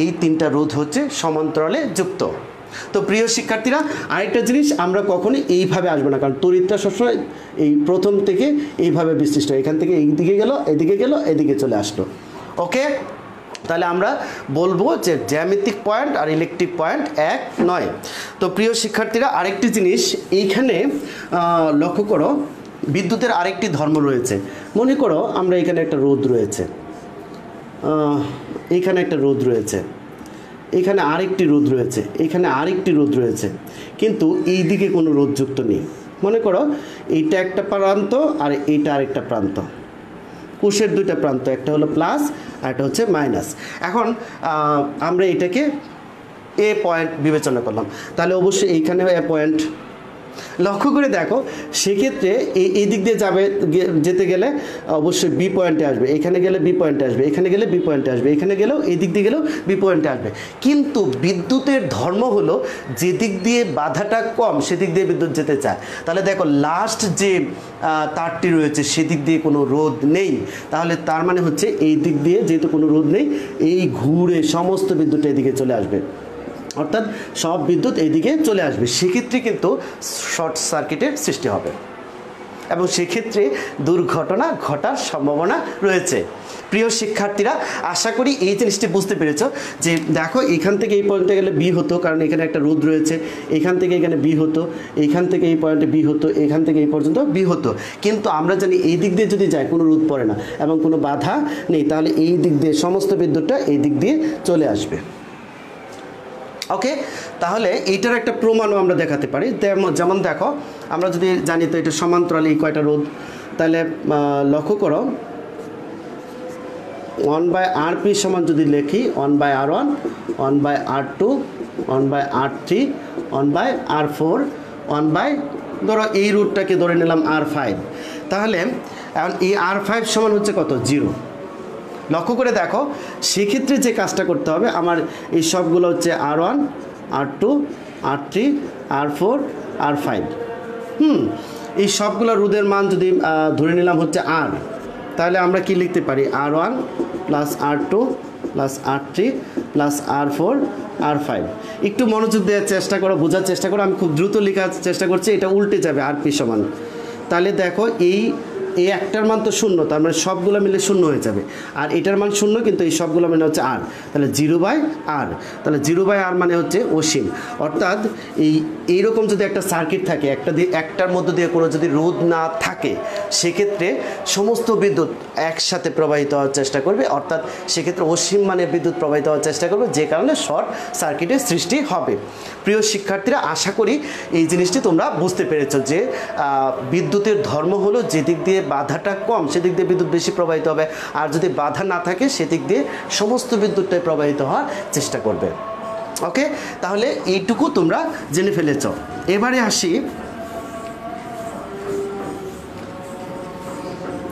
এই তিনটা রোধ হচ্ছে সমান্তরালে যুক্ত। তো প্রিয় শিক্ষার্থীরা, আরেকটা জিনিস, আমরা কখনোই এইভাবে আসবো না, কারণ তড়িৎটা সবসময় এই প্রথম থেকে এইভাবে বিশিষ্ট, এখান থেকে এইদিকে গেল, এদিকে গেল, এদিকে চলে আসলো। ওকে, তাহলে আমরা বলবো যে জ্যামিতিক পয়েন্ট আর ইলেকট্রিক পয়েন্ট এক নয়। তো প্রিয় শিক্ষার্থীরা, আরেকটি জিনিস এইখানে লক্ষ্য করো, বিদ্যুতের আরেকটি ধর্ম রয়েছে। মনে করো আমরা এখানে একটা রোধ রয়েছে, এইখানে একটা রোধ রয়েছে, এখানে আরেকটি রোধ রয়েছে, এখানে আরেকটি রোধ রয়েছে, কিন্তু এই দিকে কোনো রোধ যুক্ত নেই। মনে করো এইটা একটা প্রান্ত আর এইটা আরেকটা প্রান্ত, কোষের দুইটা প্রান্ত, একটা হলো প্লাস আর একটা হচ্ছে মাইনাস। এখন আমরা এটাকে এ পয়েন্ট বিবেচনা করলাম, তাহলে অবশ্যই এইখানে এ পয়েন্ট। লক্ষ্য করে দেখো, সেক্ষেত্রে এই দিক দিয়ে যেতে গেলে অবশ্যই বি পয়েন্টে আসবে, এখানে গেলে বি পয়েন্টে আসবে, এখানে গেলে বি পয়েন্টে আসবে, এখানে গেলেও এই দিক দিয়ে গেলেও বি পয়েন্টে আসবে। কিন্তু বিদ্যুতের ধর্ম হলো যে দিক দিয়ে বাধাটা কম সেদিক দিয়ে বিদ্যুৎ যেতে চায়। তাহলে দেখো লাস্ট যে তারটি রয়েছে সেদিক দিয়ে কোনো রোধ নেই, তাহলে তার মানে হচ্ছে এই দিক দিয়ে যেহেতু কোনো রোধ নেই, এই ঘুরে সমস্ত বিদ্যুৎ এদিকে চলে আসবে, অর্থাৎ সব বিদ্যুৎ এইদিকে চলে আসবে। সেক্ষেত্রে কিন্তু শর্ট সার্কিটের সৃষ্টি হবে এবং সেক্ষেত্রে দুর্ঘটনা ঘটার সম্ভাবনা রয়েছে। প্রিয় শিক্ষার্থীরা, আশা করি এই জিনিসটি বুঝতে পেরেছ যে দেখো এখান থেকে এই পয়েন্টে গেলে বি হতো, কারণ এখানে একটা রোধ রয়েছে, এখান থেকে এখানে বি হতো, এইখান থেকে এই পয়েন্টে বি হতো, এখান থেকে এই পর্যন্ত বি হতো। কিন্তু আমরা জানি এই দিক দিয়ে যদি যায় কোনো রোধ পড়ে না এবং কোনো বাধা নেই, তাহলে এই দিক দিয়ে সমস্ত বিদ্যুৎটা এই দিক দিয়ে চলে আসবে। ওকে, তাহলে এইটার একটা প্রমাণও আমরা দেখাতে পারি। যেমন দেখো, আমরা যদি জানি তো এটা সমান্তরাল এই কয়টা রোধ, তাহলে লক্ষ্য করো 1/RP সমান যদি লিখি 1/R1, 1/R2, 1/R3, 1/R4, ধরো এই রুটটাকে ধরে নিলাম R5, তাহলে এখন এই R5 সমান হচ্ছে কত? 0। লক্ষ্য করে দেখো, সেক্ষেত্রে যে কাজটা করতে হবে, আমার এই সবগুলো হচ্ছে R1, R2, R3, R4, R5। এই সবগুলো রোধের মান যদি ধরে নিলাম হচ্ছে R, তাহলে আমরা কি লিখতে পারি? R1 plus R2 plus R3 plus R4 R5। একটু মনোযোগ দেওয়ার চেষ্টা করো, বোঝার চেষ্টা করো, আমি খুব দ্রুত লেখার চেষ্টা করছি, এটা উল্টে যাবে RP সমান। তাহলে দেখো এই একটার মান তো 0, তার মানে সবগুলো মিলে 0 হয়ে যাবে, আর এটার মান 0, কিন্তু এই সবগুলো মানে হচ্ছে R, তাহলে 0/R। তাহলে 0/R মানে হচ্ছে অসীম। অর্থাৎ এইরকম যদি একটা সার্কিট থাকে, একটার মধ্যে দিয়ে কোনো যদি রোধ না থাকে, সেক্ষেত্রে সমস্ত বিদ্যুৎ একসাথে প্রবাহিত হওয়ার চেষ্টা করবে, অর্থাৎ সেক্ষেত্রে অসীম মানের বিদ্যুৎ প্রবাহিত হওয়ার চেষ্টা করবে, যে কারণে শর্ট সার্কিটের সৃষ্টি হবে। প্রিয় শিক্ষার্থীরা, আশা করি এই জিনিসটি তোমরা বুঝতে পেরেছো যে বিদ্যুতের ধর্ম হলো যেদিক দিয়ে বাধাটা কম সেদিক দিয়ে বিদ্যুৎ বেশি প্রবাহিত হবে, আর যদি বাধা না থাকে সেদিক দিয়ে সমস্ত বিদ্যুৎটাই প্রবাহিত হওয়ার চেষ্টা করবে। ওকে, তাহলে এইটুকু তোমরা জেনে ফেলেছ। এবারে আসি,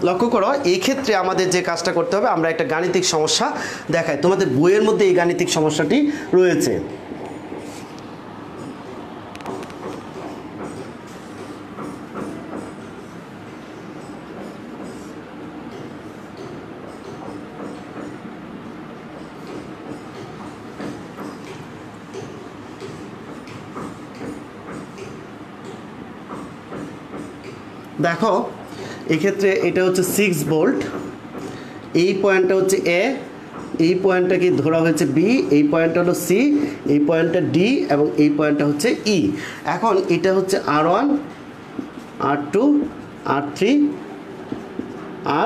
লক্ষ্য করো, এই ক্ষেত্রে আমাদের যে কাজটা করতে হবে, আমরা একটা গাণিতিক সমস্যা দেখাই। তোমাদের বইয়ের মধ্যে এই গাণিতিক সমস্যাটি রয়েছে। দেখো, এক্ষেত্রে এটা হচ্ছে 6 ভোল্ট, এই পয়েন্টটা হচ্ছে এ, এই পয়েন্টটাকে ধরা হয়েছে বি, এই পয়েন্টটা হলো সি, এই পয়েন্টটা ডি এবং এই পয়েন্টটা হচ্ছে ই। এখন এটা হচ্ছে R1, R2, R3,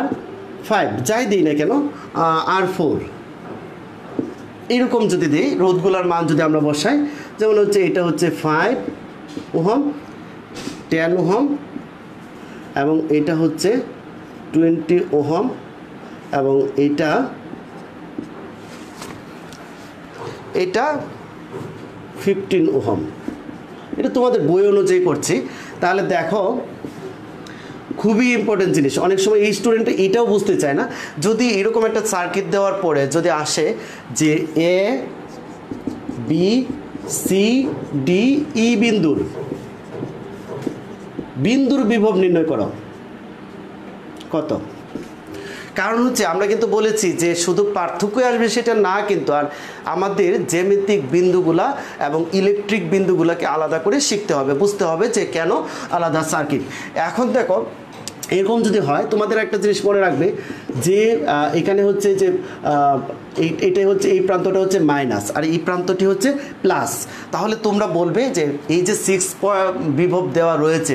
R5, যাই দিই না কেন, R4, এরকম যদি দিই, রোধগুলোর মান যদি আমরা বসাই, যেমন হচ্ছে এটা হচ্ছে 5 ওহম, 10 ওহম, এবং এটা হচ্ছে 20 ওহম, এবং এটা 15 ওহম। এটা তোমাদের বই অনুযায়ী করছি। তাহলে দেখো, খুবই ইম্পর্টেন্ট জিনিস, অনেক সময় এই স্টুডেন্টরা এটাও বুঝতে চায় না, যদি এরকম একটা সার্কিট দেওয়ার পরে যদি আসে যে A B C D E বিন্দুর বিভব নির্ণয় করো, কত? কারণ হচ্ছে আমরা কিন্তু বলেছি যে শুধু পার্থক্য আসবে সেটা না, কিন্তু আর আমাদের জ্যামিতিক বিন্দুগুলা এবং ইলেকট্রিক বিন্দুগুলাকে আলাদা করে শিখতে হবে, বুঝতে হবে যে কেন আলাদা সার্কিট। এখন দেখো, এরকম যদি হয়, তোমাদের একটা জিনিস মনে রাখবে যে এখানে হচ্ছে যে এটাই হচ্ছে, এই প্রান্তটা হচ্ছে মাইনাস আর এই প্রান্তটি হচ্ছে প্লাস, তাহলে তোমরা বলবে যে এই যে 6 বিভব দেওয়া রয়েছে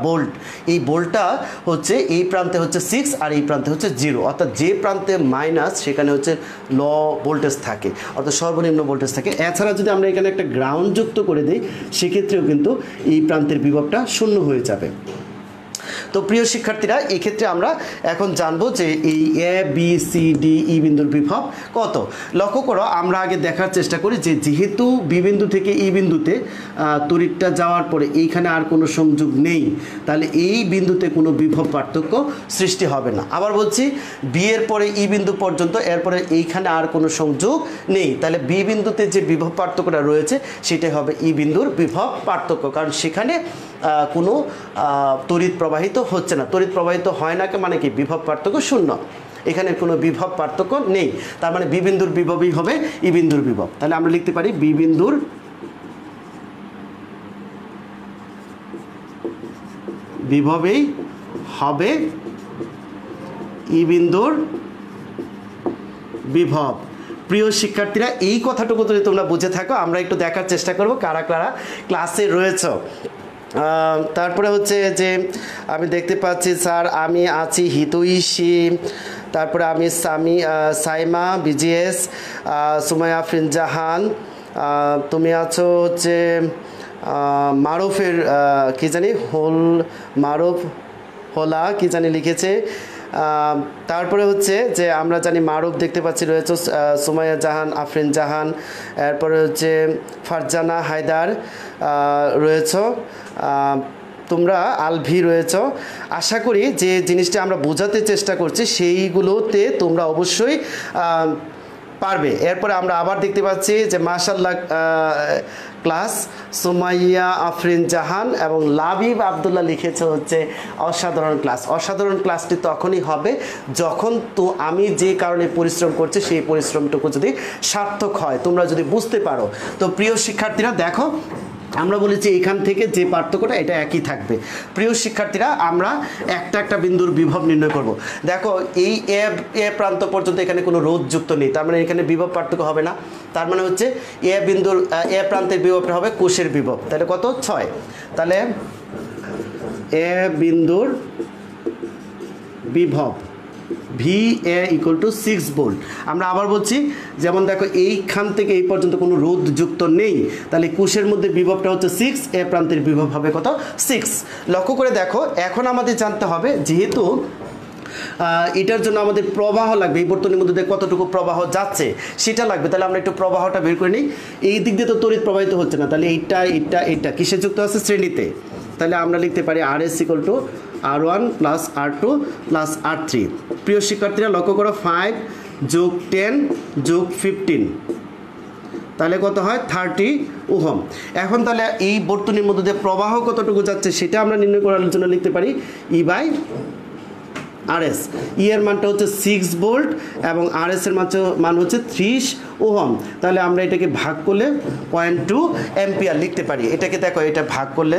ভোল্ট, এই ভোল্টটা হচ্ছে এই প্রান্তে হচ্ছে 6 আর এই প্রান্তে হচ্ছে 0, অর্থাৎ যে প্রান্তে মাইনাস সেখানে হচ্ছে লো ভোল্টেজ থাকে, অর্থাৎ সর্বনিম্ন ভোল্টেজ থাকে। এছাড়া যদি আমরা এখানে একটা গ্রাউন্ড যুক্ত করে দিই, সেক্ষেত্রেও কিন্তু এই প্রান্তের বিভবটা 0 হয়ে যাবে। তো প্রিয় শিক্ষার্থীরা, এই ক্ষেত্রে আমরা এখন জানবো যে এই A B C D E বিন্দুর বিভব কত। লক্ষ্য করো, আমরা আগে দেখার চেষ্টা করি যে যেহেতু বি বিন্দু থেকে ই বিন্দুতে তড়িৎটা যাওয়ার পরে এইখানে আর কোনো সংযোগ নেই, তাহলে এই বিন্দুতে কোনো বিভব পার্থক্য সৃষ্টি হবে না। আবার বলছি, বি এর পরে ই বিন্দু পর্যন্ত, এরপরে এইখানে আর কোনো সংযোগ নেই, তাহলে বি বিন্দুতে যে বিভব পার্থক্যটা রয়েছে সেটাই হবে ই বিন্দুর বিভব পার্থক্য, কারণ সেখানে কোনো তড়িৎ প্রবাহিত হচ্ছে না। তড়িৎ প্রবাহিত হয় না মানে কি, বিভব পার্থক্য শূন্য, এখানে কোনো বিভব পার্থক্য নেই, তার মানে বি বিন্দুর বিভবই হবে ই বিন্দুর বিভব। তাহলে আমরা লিখতে পারি বি বিন্দুর বিভবেই হবে ই বিন্দুর বিভব। প্রিয় শিক্ষার্থীরা, এই কথাটুকু যদি তোমরা বুঝে থাকো, আমরা একটু দেখার চেষ্টা করব কারা কারা ক্লাসে রয়েছে। তারপরে হচ্ছে যে আমি দেখতে পাচ্ছি স্যার আমি আছি, হিতৈষী, তারপরে আমি সাইমা বিজিএস, সুমাইয়া আফরিন জাহান, তুমি আছো হচ্ছে মারুফের কি জানি মারুফ হোলা কি জানি লিখেছে। তারপরে হচ্ছে যে আমরা জানি মারুফ দেখতে পাচ্ছি রয়েছে, সুমাইয়া জাহান, আফরিন জাহান, এরপরে হচ্ছে ফারজানা হায়দার রয়েছ, তোমরা আলভি রয়েছ। আশা করি যে জিনিসটা আমরা বোঝাতে চেষ্টা করছি সেইগুলোতে তোমরা অবশ্যই পারবে। এরপরে আমরা আবার দেখতে পাচ্ছি যে মাশাআল্লাহ ক্লাস সুমাইয়া আফরিন জাহান এবং লাবিব আবদুল্লাহ লিখেছে হচ্ছে অসাধারণ ক্লাস। অসাধারণ ক্লাসটি তখনই হবে যখন তো আমি যে কারণে পরিশ্রম করছি সেই পরিশ্রমটুকু যদি সার্থক হয়, তোমরা যদি বুঝতে পারো। তো প্রিয় শিক্ষার্থীরা দেখো, আমরা বলেছি এখান থেকে যে পার্থক্যটা এটা একই থাকবে। প্রিয় শিক্ষার্থীরা, আমরা একটা বিন্দুর বিভব নির্ণয় করব। দেখো এই এ প্রান্ত পর্যন্ত এখানে কোনো রোধ যুক্ত নেই, তার মানে এখানে বিভব পার্থক্য হবে না। তার মানে হচ্ছে এ প্রান্তের বিভবটা হবে কোষের বিভব। তাহলে কত? 6। তাহলে এ বিন্দুর বিভব V A equal to 6 volt. আমরা আবার বলছি, যেমন দেখো এইখান থেকে এই পর্যন্ত কোনো রোধ যুক্ত নেই, তাহলে কোষের মধ্যে বিভবটা হচ্ছে 6, এ প্রান্তের বিভব হবে কত? 6। লক্ষ্য করে দেখো, এখন আমাদের জানতে হবে যেহেতু এটার জন্য আমাদের প্রবাহ লাগবে, এই বর্তনীর মধ্যে কতটুকু প্রবাহ যাচ্ছে সেটা লাগবে। তাহলে আমরা একটু প্রবাহটা বের করে নিই। এই দিক দিয়ে তো তড়িৎ প্রবাহিত হচ্ছে না, তাহলে এইটা কিসে যুক্ত আছে? শ্রেণীতে। তাহলে আমরা লিখতে পারি RS equal to R1 plus R2 plus R3। প্রিয় শিক্ষার্থীরা লক্ষ্য করো, 5 যোগ 10 যোগ 15, তাহলে কত হয়? 30 ওহম। এখন তাহলে এই বর্তনীর মধ্যে দিয়ে প্রবাহ কতটুকু যাচ্ছে সেটা আমরা নির্ণয় করার জন্য লিখতে পারি E/RS। ই এর মানটা হচ্ছে 6 ভোল্ট এবং RS এর মান হচ্ছে 30 ওহম। তাহলে আমরা এটাকে ভাগ করলে 0.2 অ্যাম্পিয়ার লিখতে পারি। এটাকে দেখো, এটা ভাগ করলে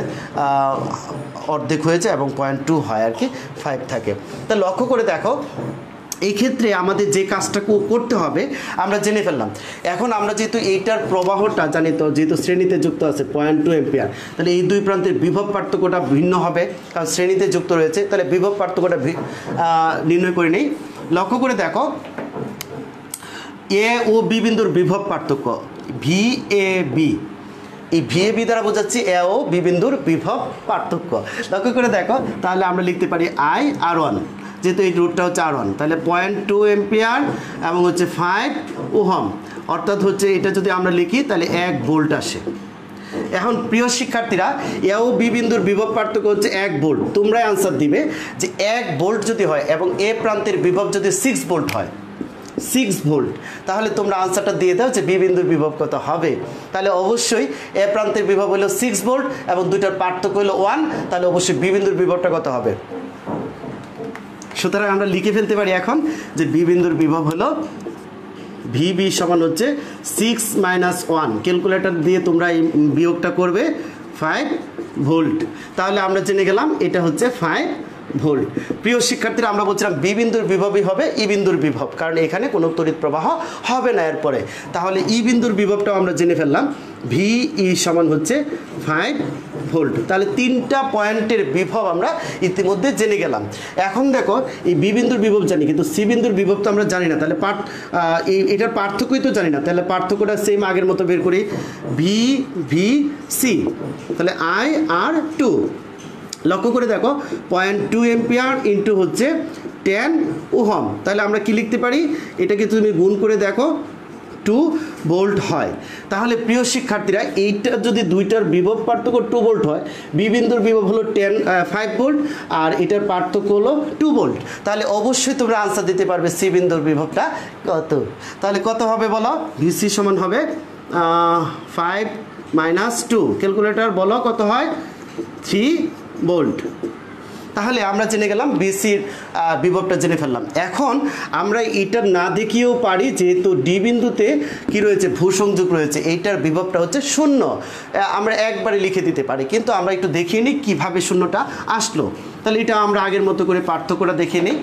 অর্ধেক হয়ে যায় এবং 0.2 হয় আর কি, 5 থাকে। তা লক্ষ্য করে দেখো, এই ক্ষেত্রে আমাদের যে কাজটা করতে হবে আমরা জেনে ফেললাম। এখন আমরা যেহেতু এইটার প্রবাহটা জানি, তো যেহেতু শ্রেণীতে যুক্ত আছে 0.2 অ্যাম্পিয়ার, তাহলে এই দুই প্রান্তের বিভব পার্থক্যটা ভিন্ন হবে, কারণ শ্রেণীতে যুক্ত রয়েছে। তাহলে বিভব পার্থক্যটা নির্ণয় করে নেই। লক্ষ্য করে দেখো, এ ও বি বিন্দুর বিভব পার্থক্য VAB, এই VAB দ্বারা বোঝাচ্ছি এ ও বি বিন্দুর বিভব পার্থক্য। লক্ষ্য করে দেখো, তাহলে আমরা লিখতে পারি IR1, যেহেতু এই রুটটা হচ্ছে R1, তাহলে 0.2 অ্যাম্পিয়ার এবং হচ্ছে 5 ওহম, অর্থাৎ হচ্ছে এটা যদি আমরা লিখি তাহলে 1 ভোল্ট আসে। এখন প্রিয় শিক্ষার্থীরা, এ ও বি বিন্দুর বিভব পার্থক্য হচ্ছে 1 ভোল্ট। তোমরাই আনসার দিবে যে 1 ভোল্ট যদি হয় এবং এ প্রান্তের বিভব যদি 6 ভোল্ট হয়, 6 ভোল্ট, তাহলে তোমরা আনসারটা দিয়ে দাও যে বি বিন্দুর বিভব কত হবে। তাহলে অবশ্যই এ প্রান্তের বিভব হলো 6 ভোল্ট এবং দুইটার পার্থক্য হলো 1, তাহলে অবশ্যই বি বিন্দুর বিভবটা কত হবে। সুতরাং আমরা লিখে ফেলতে পারি এখন যে বি বিন্দুর বিভব হলো VB সমান হচ্ছে 6 - 1। ক্যালকুলেটর দিয়ে তোমরা এই বিয়োগটা করবে, 5 ভোল্ট। তাহলে আমরা জেনে গেলাম এটা হচ্ছে 5 ভোল্ট। প্রিয় শিক্ষার্থীরা, আমরা বলছিলাম বি বিন্দুর বিভবই হবে ই বিন্দুর বিভব, কারণ এখানে কোনো তড়িৎ প্রবাহ হবে না এরপরে। তাহলে ই বিন্দুর বিভবটাও আমরা জেনে ফেললাম, VE সমান হচ্ছে 5 ভোল্ট। তাহলে 3টা পয়েন্টের বিভব আমরা ইতিমধ্যে জেনে গেলাম। এখন দেখো, এই বি বিন্দুর বিভব জানি, কিন্তু সি বিন্দুর বিভব তো আমরা জানি না। তাহলে এটার পার্থক্যই তো জানি না। তাহলে পার্থক্যটা সেম আগের মতো বের করি, VC, তাহলে IR2। লক্ষ্য করে দেখো 0.2 এম্পিয়ার ইন্টু হচ্ছে 10 ওহম, তাহলে আমরা কি লিখতে পারি, এটাকে তুমি গুণ করে দেখো 2 ভোল্ট হয়। তাহলে প্রিয় শিক্ষার্থীরা, এইটা যদি দুইটার বিভব পার্থক্য 2 ভোল্ট হয়, বি বিন্দুর বিভব হলো 5 ভোল্ট আর এটার পার্থক্য হলো 2 ভোল্ট, তাহলে অবশ্যই তোমরা আনসার দিতে পারবে সি বিন্দুর বিভবটা কত। তাহলে কত হবে বলো, ভিসি সমান হবে 5 - 2, ক্যালকুলেটর বলো কত হয়, 3 ভোল্ট। তাহলে আমরা জেনে গেলাম বিসির বিভবটা জেনে ফেললাম। এখন আমরা এটা না দেখিয়েও পারি, যেহেতু ডি বিন্দুতে কি রয়েছে, ভূসংযোগ রয়েছে, এইটার বিভবটা হচ্ছে 0, আমরা একবারে লিখে দিতে পারি, কিন্তু আমরা একটু দেখিয়ে নিই কীভাবে 0টা আসলো। তাহলে এটা আমরা আগের মতো করে পার্থক্যটা দেখিয়ে নিই।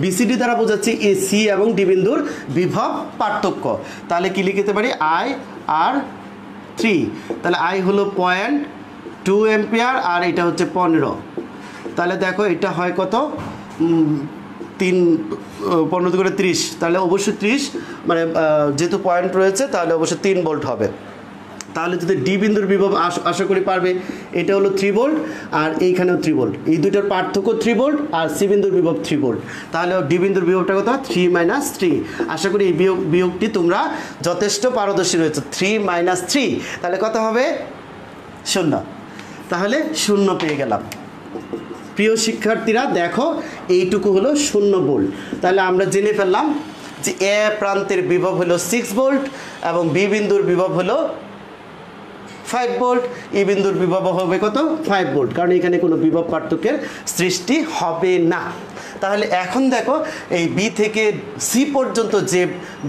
বিসিডি দ্বারা বোঝাচ্ছি এই সি এবং ডি বিন্দুর বিভব পার্থক্য। তাহলে কি লিখতে পারি, আই আর 3, তাহলে আই হলো 0.2 এম্পিয়ার আর এটা হচ্ছে 15। তাহলে দেখো এটা হয় কত, 15 করে 30, তাহলে অবশ্যই 30, মানে যেহেতু পয়েন্ট রয়েছে তাহলে অবশ্যই 3 ভোল্ট হবে। তাহলে যদি ডি বিন্দুর বিভব আশা করি পারবে, এটা হলো 3 ভোল্ট আর এইখানেও 3 ভোল্ট, এই দুইটার পার্থক্য 3 ভোল্ট আর সি বিন্দুর বিভব 3 ভোল্ট, তাহলে ডি বিন্দুর বিভবটা কত, 3 - 3। আশা করি এই বিয়োগটি তোমরা যথেষ্ট পারদর্শী রয়েছে, 3 - 3, তাহলে কত হবে, 0। তাহলে 0 পেয়ে গেলাম। প্রিয় শিক্ষার্থীরা দেখো, এইটুকু হলো 0 ভোল্ট। তাহলে আমরা জেনে ফেললাম যে এ প্রান্তের বিভব হলো 6 ভোল্ট এবং বি বিন্দুর বিভব হলো 5 ভোল্ট, ই বিন্দুর বিভব হবে কত, 5 ভোল্ট, কারণ এখানে কোনো বিভব পার্থক্যের সৃষ্টি হবে না। তাহলে এখন দেখো, এই বি থেকে সি পর্যন্ত যে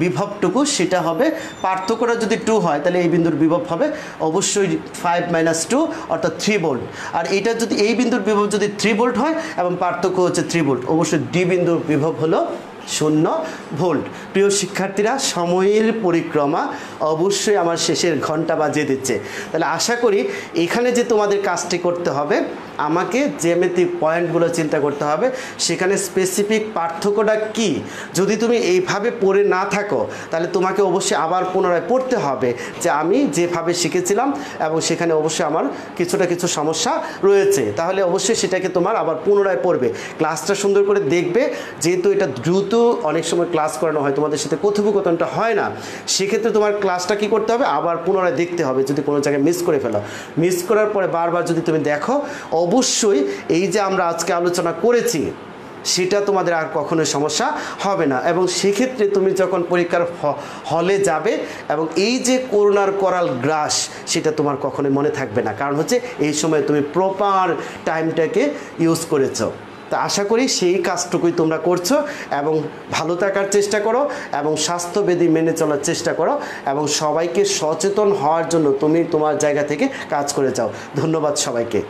বিভবটুকু সেটা হবে, পার্থক্যটা যদি 2 হয় তাহলে এই বিন্দুর বিভব হবে অবশ্যই 5 - 2 অর্থাৎ 3 ভোল্ট, আর এটা যদি এই বিন্দুর বিভব যদি 3 ভোল্ট হয় এবং পার্থক্য হচ্ছে 3 ভোল্ট, অবশ্যই ডি বিন্দুর বিভব হলো 0 ভোল্ট। প্রিয় শিক্ষার্থীরা, সময়ের পরিক্রমা অবশ্যই আমার শেষের ঘন্টা বাজিয়ে দিচ্ছে। তাহলে আশা করি এখানে যে তোমাদের কাজটি করতে হবে, আমাকে জ্যামিতিক পয়েন্টগুলো চিন্তা করতে হবে, সেখানে স্পেসিফিক পার্থক্যটা কি। যদি তুমি এইভাবে পড়ে না থাকো তাহলে তোমাকে অবশ্যই আবার পুনরায় পড়তে হবে, যে আমি যেভাবে শিখেছিলাম এবং সেখানে অবশ্যই আমার কিছু সমস্যা রয়েছে, তাহলে অবশ্যই সেটাকে তোমার আবার পুনরায় পড়বে। ক্লাসটা সুন্দর করে দেখবে, যেহেতু এটা দ্রুত অনেক সময় ক্লাস করানো হয়, তোমাদের সাথে কথোপকথনটা হয় না, সেক্ষেত্রে তোমার ক্লাসটা কি করতে হবে, আবার পুনরায় দেখতে হবে। যদি কোনো জায়গায় মিস করে ফেলো, মিস করার পরে বারবার যদি তুমি দেখো, অবশ্যই এই যে আমরা আজকে আলোচনা করেছি সেটা তোমাদের আর কখনোই সমস্যা হবে না। এবং সেক্ষেত্রে তুমি যখন পরীক্ষার হলে যাবে এবং এই যে করোনার করাল গ্রাস, সেটা তোমার কখনোই মনে থাকবে না, কারণ হচ্ছে এই সময় তুমি প্রপার টাইমটাকে ইউজ করেছো। তা আশা করি সেই কাজটুকুই তোমরা করছো এবং ভালো থাকার চেষ্টা করো এবং স্বাস্থ্যবিধি মেনে চলার চেষ্টা করো এবং সবাইকে সচেতন হওয়ার জন্য তুমি তোমার জায়গা থেকে কাজ করে যাও। ধন্যবাদ সবাইকে।